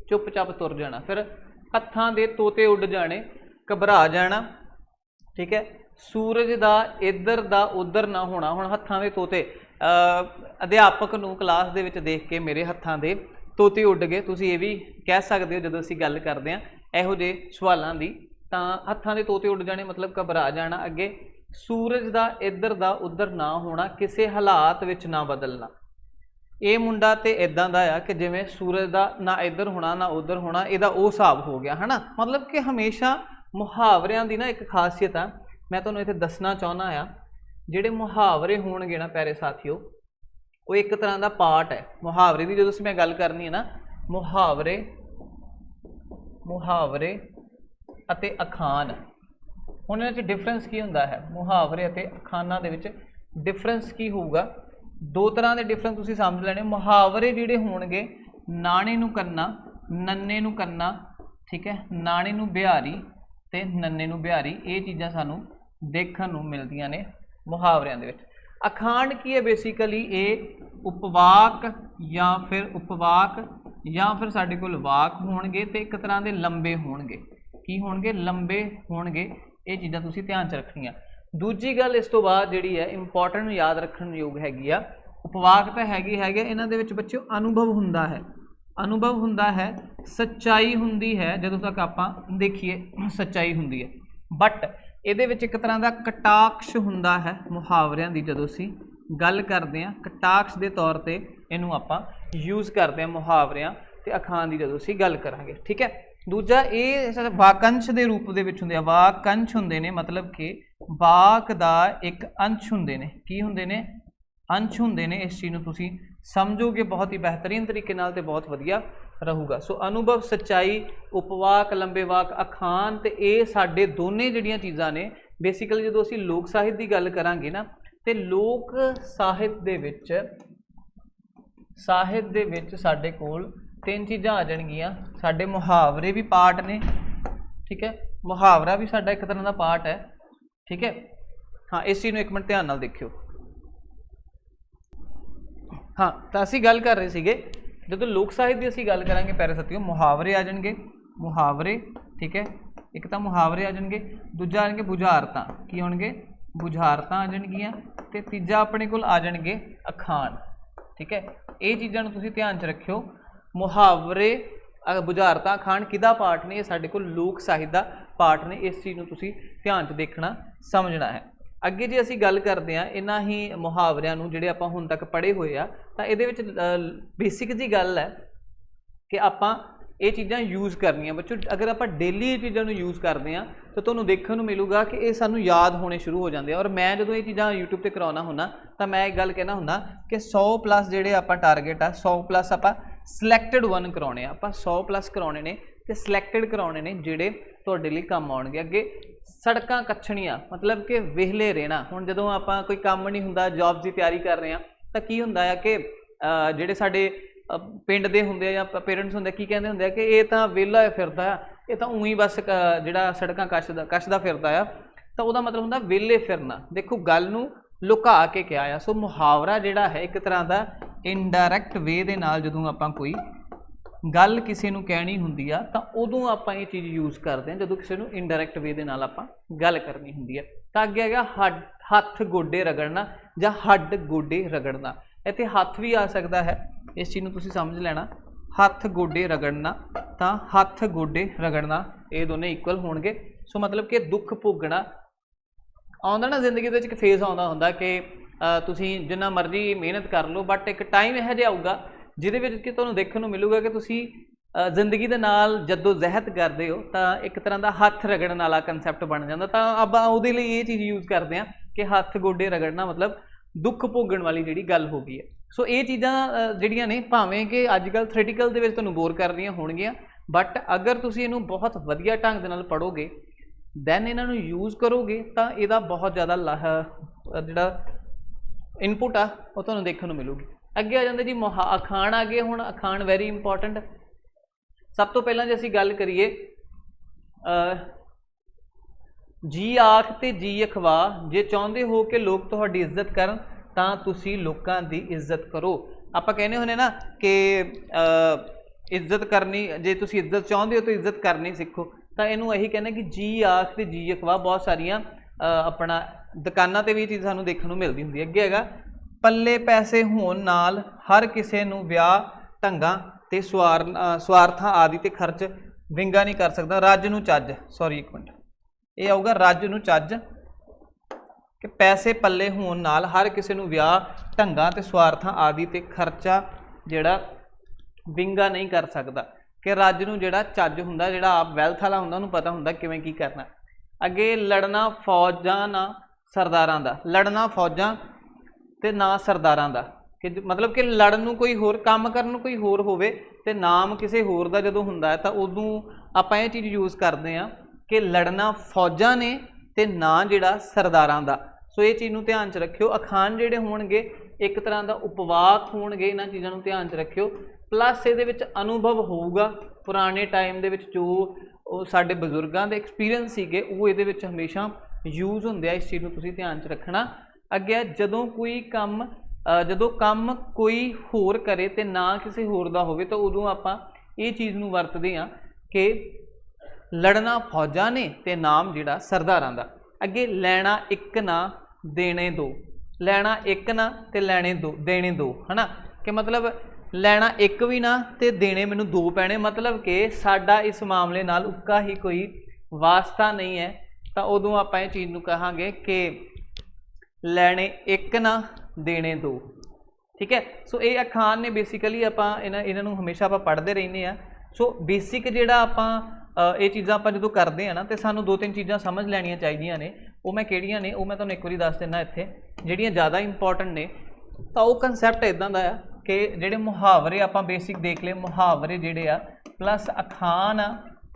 चुपचाप तुर जाना। फिर हत्थां दे तोते उड़ जाने, घबरा जाना, ठीक है। सूरज का इधर दा उधर ना होना, हुण हत्थां दे तोते अध्यापक नूं क्लास दे विच देख के मेरे हत्थां दे तोते उड़ गए, तुसीं ये भी कह सकते हो जदों असीं गल करदे हां इहो जे सवालां दी, तां हत्थां दे तोते उड़ जाने मतलब घबरा जाना। अगे सूरज का इधर दा उधर ना होना, किसी हालात विच ना बदलना। ये मुंडा तो इदां दा आ कि जिवें सूरज का ना इधर होना ना उधर होना, इहदा वो हिसाब हो गया है ना। मतलब कि हमेशा मुहावरियां दी ना एक खासियत आ, मैं तुहानूं इत्थे दसना चाहुंदा आ, जिहड़े मुहावरे होणगे ना प्यारे साथियों, वो एक तरह का पार्ट है मुहावरे की। जो मैं गल करनी है ना, मुहावरे मुहावरे अते अखान, हुण इहदे विच डिफरेंस की हुंदा है, मुहावरे अते अखानां दे विच डिफरेंस की होऊगा। दो तरह के डिफरेंस तुसीं समझ लैणे। मुहावरे जिहड़े होणगे, नाणे नूं कन्ना, नन्ने नूं कन्ना, ठीक है, नाणे नूं बिहारी ते नन्ने नूं बिहारी, ये चीज़ां सानूं देखण नूं मिलदियां ने मुहावरियां दे विच। अखाण की है बेसिकली ये उपवाक या फिर उपवाक या फिर साडे कोल वाक होणगे ते एक तरह के लंबे होणगे। की होणगे? लंबे होणगे। ये चीज़ां तुसीं ध्यान च रखणियां। दूजी गल इस तो बाद जिहड़ी है इंपॉर्टेंट याद रखण योग हैगी आ, उपवाक तो हैगी है, इन्हां दे विच बच्चों अनुभव हुंदा है, अनुभव हुंदा है, सच्चाई हुंदी है, जदों तक आपां देखिए सच्चाई हुंदी है। बट इहदे विच एक तरह का कटाक्ष हुंदा है मुहावरियां दी, जदों असीं गल करदे हां कटाक्ष दे तौर ते इहनूं आपां यूज़ करदे हां मुहावरियां ते अखाण दी जदों असीं गल करांगे, ठीक है। दूजा ये वाकंश के रूप दे विच हुंदे आ, वाकंश हुंदे ने, मतलब कि वाक दा एक अंश हुंदे ने। की हुंदे ने? अंश हुंदे ने। इस चीज़ नूं तुसीं समझोगे बहुत ही बेहतरीन तरीके नाल ते बहुत वधिया रहूगा। सो अनुभव, सच्चाई, उपवाक, लंबे वाक, अखान ते ये साडे दोने जिहड़ियां चीज़ां ने बेसिकली जदों असीं लोक साहित्य की गल करांगे ना, ते लोक साहित्य दे विच साडे कोल तीन चीज़ां आ जाणगियां। साडे मुहावरे भी पार्ट ने, ठीक है, मुहावरा भी साडा एक तरह का पार्ट है, ठीक है। हाँ, इस चीज़ नूं एक मिनट ध्यान नाल देखियो। हाँ, तो असीं गल कर रहे सीगे जदों लोक साहित्य की असीं गल करांगे प्यारे साथियों, मुहावरे आ जाणगे, मुहावरे, ठीक है। एक तो मुहावरे आ जाणगे, दूजा आ जाणगे बुझारतां। की होणगे? बुझारतां आ जाणगियां, ते तीजा अपने कोल आ जाणगे अखाण, ठीक है। ये चीज़ां नूं तुसीं ध्यान च रखियो। मुहावरे, बुझारतां, अखाण किहदा पार्ट ने? ये साडे कोल लोक साहित्य दा पार्ट ने। इस चीज़ नूं तुसीं ध्यान च देखना, समझना है। अगे जे असीं गल करते हैं इन्हां ही मुहावरियां नूं जिहड़े आपां हुण तक पढ़े हुए आ, तां इहदे विच बेसिक जी गल है कि आपां ये चीज़ां यूज़ करनियां। बच्चों अगर आपां डेली ये चीज़ां नूं यूज़ करते हैं तो तुहानूं देखण नूं मिलूगा कि ये सानूं याद होने शुरू हो जाते हैं। और मैं जदों ये चीज़ां यूट्यूब ते कराउणा हुंदा तां मैं एक गल कहना हुंदा कि 100+ जिहड़े आपां टारगेट आ, 100+ आपां सिलैक्टेड 1 कराउणे आ, आपां 100+ कराउणे ने ते सिलैक्टेड कराउणे ने जिहड़े तुहाडे लई काम आउणगे। अगे सड़कां कच्छणियां, मतलब कि विहले रहना। हुण जदों आपां कोई काम नहीं हुंदा, जॉब की तैयारी कर रहे हैं, तां की हुंदा है कि जिहड़े साडे पिंड दे हुंदे या पेरेंट्स हुंदे की कहंदे हुंदे कि ये तां विहला फिरदा आ, ये तां ऊई बस जिहड़ा सड़कां कछदा फिरदा आ, तां उहदा मतलब हुंदा विहले फिरना। देखो गल नूं लुका के कहा आ। सो मुहावरा जिहड़ा है एक तरह का इनडायरैक्ट वे दे नाल जदों आपां कोई गल किसी नूं कहनी हुंदी आ तां उदों आपां ये चीज़ यूज़ करते हैं जदों किसी नूं इनडायरैक्ट वे दे नाल आपां गल करनी हुंदी है। तां अगे आ गया हत्थ गोडे रगड़ना जां हड्ड गोडे रगड़ना। इत्थे हत्थ भी आ सकता है, इस चीज़ नूं तुसीं समझ लेना। हत्थ गोडे रगड़ना, तां हत्थ गोडे रगड़ना ये दोनों इक्वल होणगे। सो मतलब कि दुख भोगना आउंदा ना जिंदगी दे विच, एक फेज़ आउंदा हुंदा कि तुसीं जिन्ना मर्जी मेहनत कर लो, बट एक टाइम इहो जिहा आऊगा जिहदे विच कि तुहानूं देखण नूं मिलूगा कि तुसीं जिंदगी दे नाल जद्दोजहद करदे हो, तां एक तरह का हत्थ रगड़न वाला कंसैप्ट बन जाता। तां आपां उहदे लई ये चीज़ यूज़ करते हैं कि हत्थ गोडे रगड़ना मतलब दुख भोगण वाली जिहड़ी गल हो गई है। सो ये चीज़ां जिहड़ियां ने भावें कि अजकल थ्रेटिकल दे विच तुहानूं बोर कर रहीआं होणगीआं, बट अगर तुसीं इहनूं बहुत वधिया ढंग दे नाल पढ़ोगे, दैन इन्हां नूं यूज़ करोगे, तां इहदा बहुत ज़्यादा जिहड़ा इनपुट आ वो तुहानूं देखण नूं मिलूगी। अगे आ जांदे जी अखाण आ गए। हुण अखाण वैरी इंपॉर्टेंट। सब तो पहलां जे असीं गल करिए जी आख ते जी अखवा, जे चाहुंदे हो कि लोग तुहाडी इज्जत करन तां तुसीं लोकां दी इज्जत करो। आपां कहने हुंदे ना कि इज्जत करनी, जे तुसीं इज्जत चाहुंदे हो तो इज्जत करनी सीखो। तां इहनूं यही कहना कि जी आख ते जी अखवा बहुत सारियां अपना दुकानां ते भी ये चीज़ सानूं देखण नूं मिलदी हुंदी है। अगे हैगा पल्ले पैसे होण नाल हर किसी नूं विआह ढंगां ते स्वार्थां आदि ते खर्च विंगा नहीं कर सकदा। रज नूं चज, सॉरी एक मिनट, ये आऊगा रज नूं चज कि पैसे पल्ले होण नाल हर किसी नूं विआह ढंगां ते स्वार्थां आदि ते खर्चा जिहड़ा विंगा नहीं कर सकदा। कि रज नूं जिहड़ा चज हुंदा, जिहड़ा आप वैल्थ वाला हुंदा, उहनूं पता हुंदा किवें की करना। अगे लड़ना फौजां ना सरदारां दा, लड़ना फौजां ते ना सरदारां दा, कि मतलब कि लड़न नूं कोई होर, काम करन नूं कोई होर होवे ते नाम किसी होर दा जदों हुंदा है तां उदों आपां इह चीज़ यूज़ करदे आ कि लड़ना फौजां ने ते ना जिहड़ा सरदारां दा। सो ये चीज़ नूं ध्यान च रखियो। अखान जिहड़े होणगे एक तरह का उपवाक होणगे, इन्हां चीज़ां नूं ध्यान च रखियो। प्लस इहदे विच अनुभव होऊगा पुराने टाइम दे विच जो साडे बजुर्गां दे एक्सपीरियंस सीगे वो इहदे विच हमेशा यूज़ हुंदे आ। इस चीज़ नूं तुसीं ध्यान च रखना। अगे जदों कोई काम जदों काम कोई होर करे ते ना किसी होर दा होवे तां उदों आपां ये चीज़ नूं वरतदे आ कि लड़ना फौजां ने ते नाम जिहड़ा सरदारां दा। अगे लैना एक ना देने दो, लैना एक ना ते लैने दो, देने दो, है ना, कि मतलब लैना एक भी ना ते देने मैनू दो पैने, मतलब कि साडा इस मामले नाल उक्का ही कोई वास्ता नहीं है। तो उदों आपां इह चीज़ नूं कहांगे कि लैने एक ना देने दो। ठीक है। सो ये अखान ने बेसिकली आपां इन्हां नूं हमेशा आपां पढ़दे रहिंदे आ। सो बेसिक जिहड़ा आपां ये चीज़ां आपां जदों करदे आ ना तो सानूं दो तीन चीज़ां समझ लैणियां चाहीदियां ने। वो मैं किहड़ियां ने वो मैं तुहानूं एक बारी दस दिना इत्थे, जिहड़ियां ज़्यादा इंपॉर्टेंट ने। तो वो कंसैप्ट इदां दा आ कि जिहड़े मुहावरे आपां बेसिक देख लए, मुहावरे जिहड़े आ प्लस अखान आ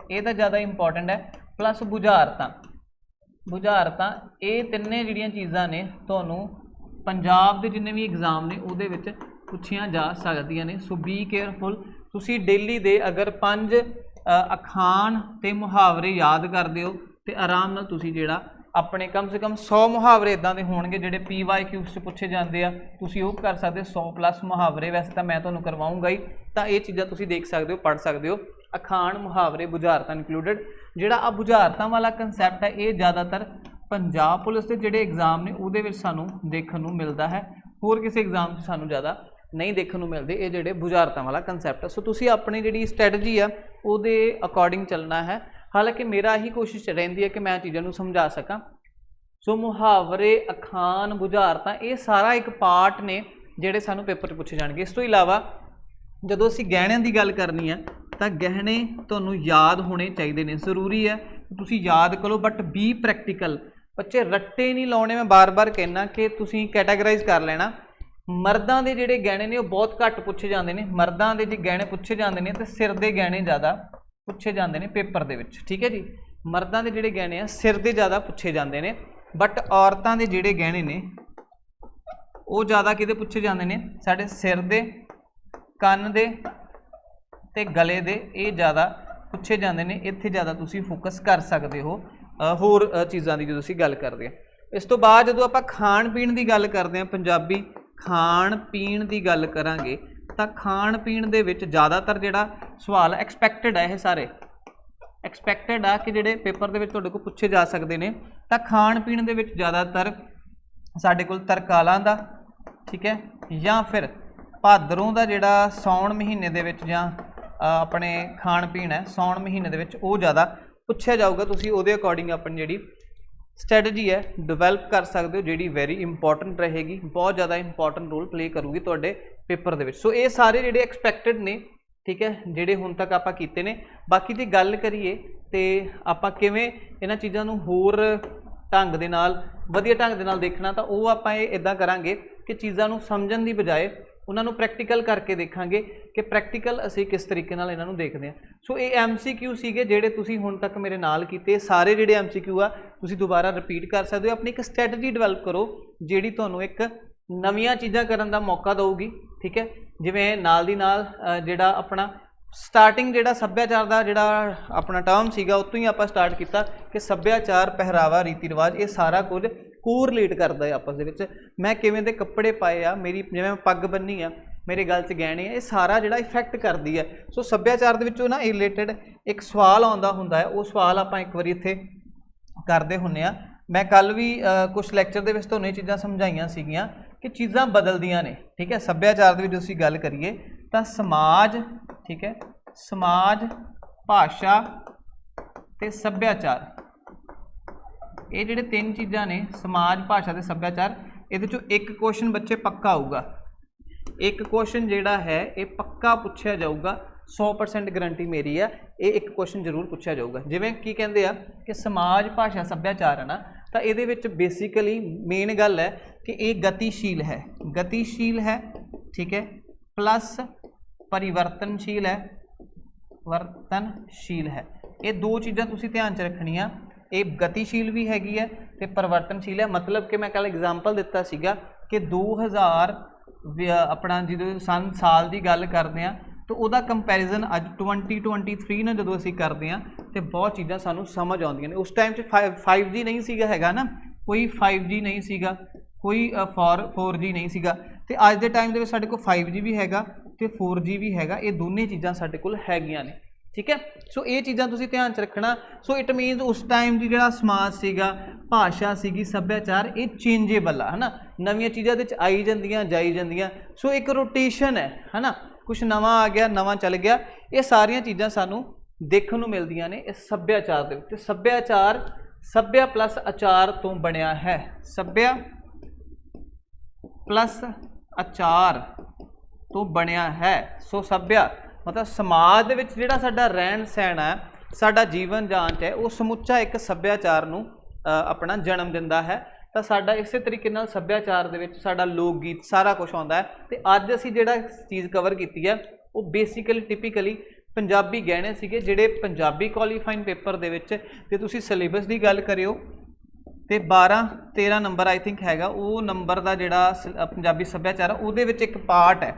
ये तां ज़्यादा इंपॉर्टेंट है, प्लस बुझारतां। बुझारतां ये तिन्ने जिहड़ियां चीज़ां ने तुहानूं पंजाब दे जिन्ने भी एग्जाम ने उहदे विच पुछियां जा सकदियां ने। सो बी केयरफुल। तुसीं डेली दे अगर 5 अखान ते मुहावरे याद करदे हो तो आराम नाल तुसीं जिहड़ा अपने कम से कम 100 मुहावरे इदां दे होणगे जिहड़े PYQ च पुछे जाते हैं, तुसीं वो कर सकते 100+ मुहावरे। वैसे तो मैं तुहानूं करवाऊँगा ही, तो ये चीज़ां तुसीं देख सकते हो, पढ़ सकते हो। अखान मुहावरे बुझारतां इंकलूडिड। जिहड़ा आ बुझारतां वाला कंसैप्ट है ये ज़्यादातर पंजाब पुलिस के जिहड़े एग्जाम ने उहदे विच सानूं देखण नूं मिलदा है, होर किसी एग्जाम च सानूं ज़्यादा नहीं देखण नूं मिलदे ये जिहड़े बुझारतां वाला कंसैप्ट है। सो तुसीं अपनी जिहड़ी स्ट्रैटजी आ उहदे अकॉर्डिंग चलना है। हालांकि मेरा ही कोशिश रहिंदी है कि मैं चीज़ों नूं समझा सकां। सो मुहावरे अखान बुझारतां ये सारा एक पार्ट ने जिहड़े सानूं पेपर पूछे जाणगे। इस तो इलावा जदों असीं गहणिਆਂ ਦੀ ਗੱਲ करनी है तो गहने तुहानूं याद होने चाहिए ने। जरूरी है तुसीं याद करो, बट बी प्रैक्टिकल। बच्चे रट्टे नहीं लाने। मैं बार बार कहना कि तुसीं कैटागराइज कर लेना। मर्दां दे जिहड़े गहने ने बहुत घੱਟ पुछे जाते हैं। मर्दां दे जे गहने पुछे जाते हैं तो सिर दे गहने ज़्यादा पुछे जाते हैं पेपर दे विच। ठीक है जी। मर्दां दे जिहड़े गहने आ सिर दे ज़्यादा पुछे जाते हैं, बट औरतां दे जिहड़े गहने ने वो ज़्यादा किहदे पुछे जाते हैं, साडे सिर दे, कंन दे ते गले दे, ये ज़्यादा पुछे जाते हैं। इत्थे ज़्यादा तुसीं फोकस कर सकते हो होर चीज़ां की जो तुसीं गल करदे हो। इस तो बाद जदों आपां खाण पीण की गल करते हैं, पंजाबी खाण पीण की गल करांगे तो खाण पीण दे विच ज़्यादातर जिहड़ा सवाल एक्सपैक्टेड है, ये सारे एक्सपैक्टेड आ कि जिहड़े पेपर दे विच तुहाडे कोल पुछे जा सकते हैं। तो खाण पीण दे विच ज़्यादातर साडे कोल तरकालां दा, ठीक है, या फिर भादरों का जिहड़ा सौण महीने दे विच जां अपने खाण पीण है सौण महीने दे विच वो ज़्यादा पुछया जाऊगा। तुसीं उहदे अकॉर्डिंग अपनी जिहड़ी स्ट्रैटजी है डिवेलप कर सकते हो, जिहड़ी वेरी इंपॉर्टेंट रहेगी, बहुत ज़्यादा इंपॉर्टेंट रोल प्ले करूगी तुहाडे पेपर दे विच। सो ये सारे जिहड़े एक्सपैक्टेड ने, ठीक है, जिहड़े हुण तक आपां कीते ने। बाकी जे गल करिए तो आपां किवें इन्हां चीज़ां नूं होर ढंग दे नाल वधिया ढंग दे नाल देखना, तो वो आपां इदां करांगे कि चीज़ां नूं समझण दी बजाए उन्होंने प्रैक्टिकल करके देखांगे कि प्रैक्टिकल असी किस तरीके नाल इन्हां नूं देखदे हां। सो ये MCQ सीगे जिहड़े तुसीं हुण तक मेरे नाल कीते, सारे जिहड़े MCQ आ तुसीं दोबारा रिपीट कर सकते हो। अपनी एक स्ट्रैटजी डिवेलप करो जिहड़ी तुहानूं एक नवीआं चीज़ां करन दा मौका देऊगी। ठीक है। जिवें नाल दी नाल जिहड़ा अपना स्टार्टिंग जिहड़ा सभ्याचार दा जिहड़ा अपना टर्म सीगा उत्तों ही आपां स्टार्ट कीता कि सभ्याचार, पहरावा, रीति रिवाज, ये सारा कुछ कोरिलेट करता है आपस दे। मैं किवें दे कपड़े पाए आ, मेरी जिवें पग बन्नी आ, मेरे गल च गहने आ, ये सारा जिहड़ा इफैक्ट करती है। सो सभ्याचार दे विचों ना रिलेटेड एक सवाल आउंदा हुंदा है, वो सवाल आपां एक बारी इत्थे करदे हुंदे आ। मैं कल भी कुछ लैक्चर ਦੇ ਵਿੱਚ ਤੁਹਾਨੂੰ ਇਹ ਚੀਜ਼ਾਂ ਸਮਝਾਈਆਂ ਸੀਗੀਆਂ कि चीज़ां बदलदियां ने। ठीक है, सभ्याचार ਦੇ ਵਿੱਚ ਅਸੀਂ ਗੱਲ ਕਰੀਏ ਤਾਂ समाज, ठीक है, समाज भाषा ਤੇ सभ्याचार, ये ਜਿਹੜੇ तीन चीज़ां ने समाज भाषा ਤੇ सभ्याचार, ਇਹਦੇ ਚੋਂ एक क्वेश्चन बच्चे पक्का आऊगा, एक क्वेश्चन ਜਿਹੜਾ है ये पक्का पूछा जाऊगा, 100% गारंटी मेरी है, ये एक क्वेश्चन जरूर पूछा जाऊगा। जिवें की कहते हैं कि समाज भाषा सभ्याचार है ना, तो ये बेसिकली मेन गल है कि ये गतिशील है, गतिशील है, ठीक है, प्लस परिवर्तनशील है, वर्तनशील है। ये दो चीज़ां तुसीं ध्यान च रखनियां, ये गतिशील भी हैगी है ते परिवर्तनशील है। मतलब कि मैं कल एग्जाम्पल दिता सीगा कि 2000 अपना जो साल की गल करते हैं तो वह कंपैरिजन अज 2023 ਨਾਲ ਜਦੋਂ ਅਸੀਂ ਕਰਦੇ ਹਾਂ तो बहुत चीज़ां सानू समझ आउंदियां ने। उस टाइम 5G नहीं सीगा हैगा ना, कोई 5G नहीं सीगा, कोई 4G नहीं सीगा, ते अज दे टाइम दे विच साडे कोल 5G भी हैगा ते 4G भी हैगा, ये दोनों चीज़ां साडे कोल हैगियां ने। ठीक है, सो ये चीज़ां तुसीं ध्यान च रखना। सो इट मीनस उस टाइम की जिहड़ा समाज सीगा, भाषा सीगी, सभ्याचार, ये चेंजेबल है ना, नवीं चीज़ां दे विच आई जांदियां जाई जांदियां। सो एक रोटेशन है ना, कुछ नवा आ गया, नवा चल गया, ये सारियां चीज़ां सानू देखने को मिलदियां ने इस सभ्याचार दे विच। सभ्याचार सभ्या प्लस आचार तो बनिया है, सभ्या प्लस आचार तो बनिया है। सो सभ्या मतलब समाज दे विच जिहड़ा साडा रहन सहन है, साडा जीवन जांच है, वो समुच्चा एक सभ्याचार नूं अपना जन्म दिंदा है। तो साडा इस तरीके नाल सभ्याचार दे विच साडा लोक गीत सारा कुछ आउंदा है। ते अज असीं जिहड़ा चीज़ कवर कीती है वो बेसिकली टिपिकली पंजाबी गहने सीगे, जिहड़े पंजाबी क्वालीफाइंग पेपर दे विच ते तुसीं सिलेबस की गल करियो तो 12-13 नंबर आई थिंक हैगा, वो नंबर का जिहड़ा पंजाबी सभ्याचार उहदे विच एक पार्ट है।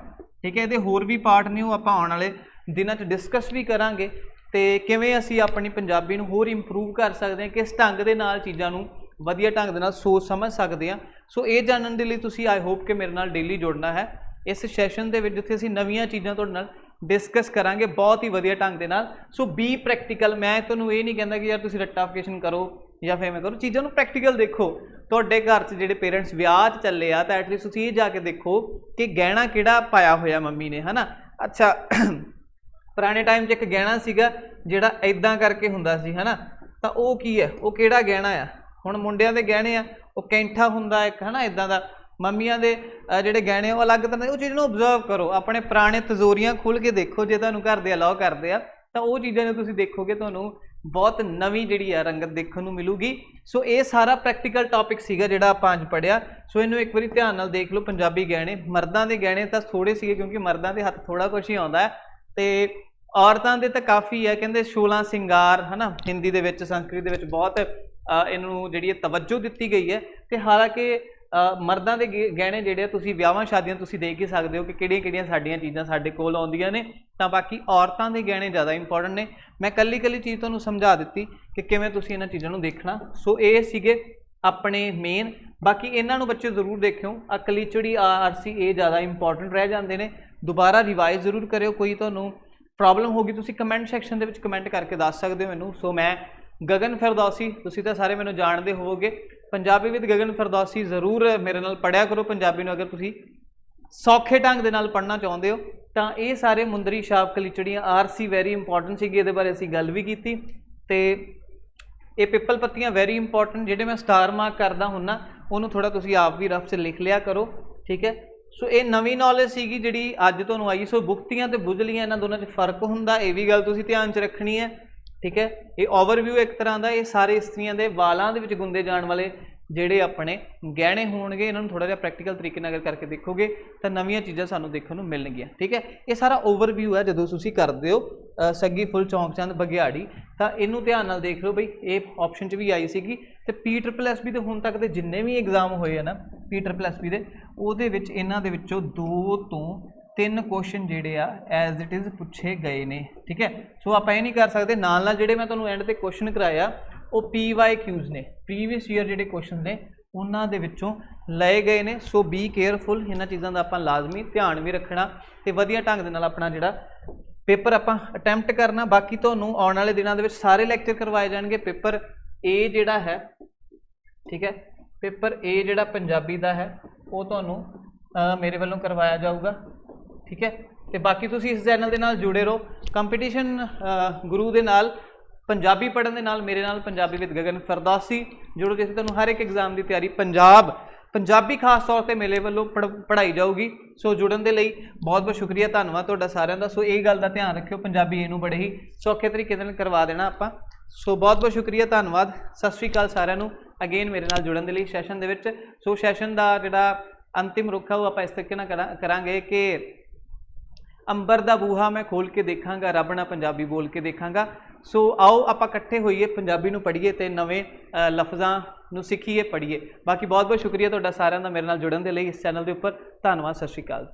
ठीक है, ये होर भी पार्ट ने वो आपां आउण वाले दिनां 'च डिस्कस भी करांगे ते किवें असीं अपनी पंजाबी नूं होर इंप्रूव कर सकते हैं, किस ढंग दे नाल चीज़ां नूं वधिया ढंग दे नाल सोच समझ सकते हैं। सो ये जानने के लिए तुसीं आई होप कि मेरे नाल डेली जुड़ना है इस सैशन दे विच, जिथे असीं नवीं चीज़ां तुहाडे नाल डिस्कस करांगे बहुत ही वधिया ढंग दे नाल। सो बी प्रैक्टिकल, मैं तुहानूं ये नहीं कहता कि यार तुसीं रट्टाफिकेशन करो या फिर मैं करो, चीज़ों नूं प्रैक्टिकल देखो। तुहाडे घर च जिहड़े पेरेंट्स विआह च चले आ, तो एटलीस्ट तुसीं ये जाके देखो कि गहना किहड़ा पाया होया मम्मी ने, है ना। अच्छा पुराने टाइम च एक गहना सीगा जिहड़ा इदां करके हुंदा सी, है ना, तो वो की है, वो किहड़ा गहना आ। हुण मुंडियां दे गहने आ वो कैंठा हुंदा एक, है ना, इदां दा। मम्मियां दे जिहड़े गहने वो अलग तरह, वो चीज़ नूं ऑबजर्व करो, अपने पुराने तजोरियां खोल के देखो, जे तुहानूं घर दे अलाउ करदे आ तो वो चीज़ां नूं तुसीं देखोगे, तुहानूं बहुत नवीं जिहड़ी आ रंगत देखने को मिलूगी। सो ये सारा प्रैक्टिकल टॉपिक सीगा जिहड़ा आपां अज पढ़िया। सो इनूं एक बारी ध्यान नाल देख लो। पंजाबी गहने, मर्दां दे गहने तां थोड़े सीगे क्योंकि मर्दां दे हत्थ थोड़ा कुछ ही आउंदा है, ते औरतां दे तां काफ़ी है, कहंदे 16 सिंगार, है ना, हिंदी दे विच संस्कृत दे विच बहुत इनू जी तवज्जो दी गई है। तो हालांकि मर्दां दे गहने जिहड़े तुसीं विआहां शादियां तुसीं देख ही सकते हो कि किहड़ियां साडियां चीज़ां साडे कोल आउंदियां ने, तां बाकी औरतां दे गहने ज़्यादा इंपॉर्टेंट ने। मैं कल्ली चीज़ तुहानूं समझा दित्ती कि किवें तुसीं इन्हां चीज़ां नूं देखना। सो ये सीगे अपने मेन, बाकी इन्हां नूं बच्चे जरूर देखियो, कलीचड़ी RC ये ज़्यादा इंपॉर्टेंट रह जाते हैं। दोबारा रिवाइज जरूर करियो, कोई तुहानूं प्रॉब्लम होगी तुसीं कमेंट सैक्शन दे विच कमेंट करके दस सकते हो मैनूं। सो मैं गगन फिरदौसी, तुसीं तां सारे मैनूं जानते होवोगे, पंजाबी विद गगन फिरदौसी जरूर मेरे नाल पढ़िया करो पंजाबी नूं। अगर तुसीं सौखे ढंग दे नाल पढ़ना चाहुंदे हो तां ये सारे मुंदरी छाप कलीचड़ियां RC वैरी इंपॉर्टेंट सीगी, इहदे बारे असीं गल भी कीती। ते ये पिपल पत्तियां वैरी इंपॉर्टेंट, जिहड़े मैं स्टार मार्क करदा हुन्ना उहनूं थोड़ा तुसीं आप भी रफ च लिख लिया करो। ठीक है, सो ये नवीं नॉलेज सीगी जिहड़ी अज तुहानूं आई। सो बुक्तियां ते बुझलियां इन्हां दोनां 'च फर्क हुंदा, ये भी गल तुसीं ध्यान च रखनी है। ठीक है, ये ओवरव्यू एक तरह का, ये सारे इस्त्रियां दे वालां दे विच गुंदे जाण वाले जिहड़े अपने गहने होणगे, इन्हां नूं थोड़ा जिहा प्रैक्टिकल तरीके नाल अगर करके देखोगे तो नवीं चीज़ां सानूं देखण नूं मिलणगीਆਂ। ठीक है, ये सारा ओवरव्यू है जदों तुसीं करदे हो सग्गी फुल चौंक चंद बघियाड़ी, तो इनू ध्यान नाल देख लो बई, ये ऑप्शन च भी आई सीगी। ते PSSB दे हुण तक दे जिन्ने भी एग्जाम होए है ना PSSB दे, उहदे विच इन्हां दे विचों 2 तो 3 क्वेश्चन जिहड़े आ एज इट इज़ पूछे गए ने। ठीक है, सो आप ये नहीं कर सकते, नाल नाल जिहड़े मैं तुहानूं एंड ते क्वेश्चन कराया वो PYQs ने, प्रीवियस ईयर जिहड़े क्वेश्चन ने उन्हां दे विचों लए गए ने। सो बी केयरफुल, इन्हां चीज़ां दा आपां लाजमी ध्यान भी रखना ते वधिया ढंग दे नाल अपना जिहड़ा पेपर आपां अटैम्प्ट करना। बाकी तुहानूं आउण वाले दिनां दे विच सारे लैक्चर करवाए जाणगे। पेपर A जिहड़ा है ठीक है। पेपर ए जिहड़ा पंजाबी दा है वो तुहानूं मेरे वालों करवाया जाऊगा, ठीक है। तो बाकी तुसीं इस चैनल के नाल जुड़े रहो, कंपीटीशन गुरु के नाल पंजाबी पढ़न दे नाल मेरे नाल पंजाबी विद गगन फरदौसी जुड़ो, जिससे तुहानूं हर एक एग्जाम की तैयारी पंजाबी खास तौर पर मेरे वालों पढ़ाई जाऊगी। सो जुड़न के लिए बहुत बहुत शुक्रिया, धन्यवाद तुहाडा सारिਆਂ ਦਾ। सो ये गल का ध्यान रखियो, पंजाबी इनू बड़े ही सौखे तरीके नाल करवा देना आपां। सो बहुत बहुत शुक्रिया, धन्यवाद, सत श्री अकाल सारिਆਂ ਨੂੰ अगेन मेरे नाल जुड़न के लिए सैशन दे विच। सो सैशन का जिहड़ा अंतिम रुख है वो आपां इस तरीके नाल करांगे कि अंबर दा बूहा मैं खोल के देखांगा, रब ना पंजाबी बोल के देखांगा। सो आओ आपां इकट्ठे होइए, पंजाबी नूं पढ़ीए ते नवें लफ्ज़ां नूं सीखीए, पढ़ीए। बाकी बहुत बहुत शुक्रिया तुहाडा सारिਆਂ ਦਾ मेरे नाल जुड़न के लिए इस चैनल के उपर। धन्यवाद, सत श्री अकाल।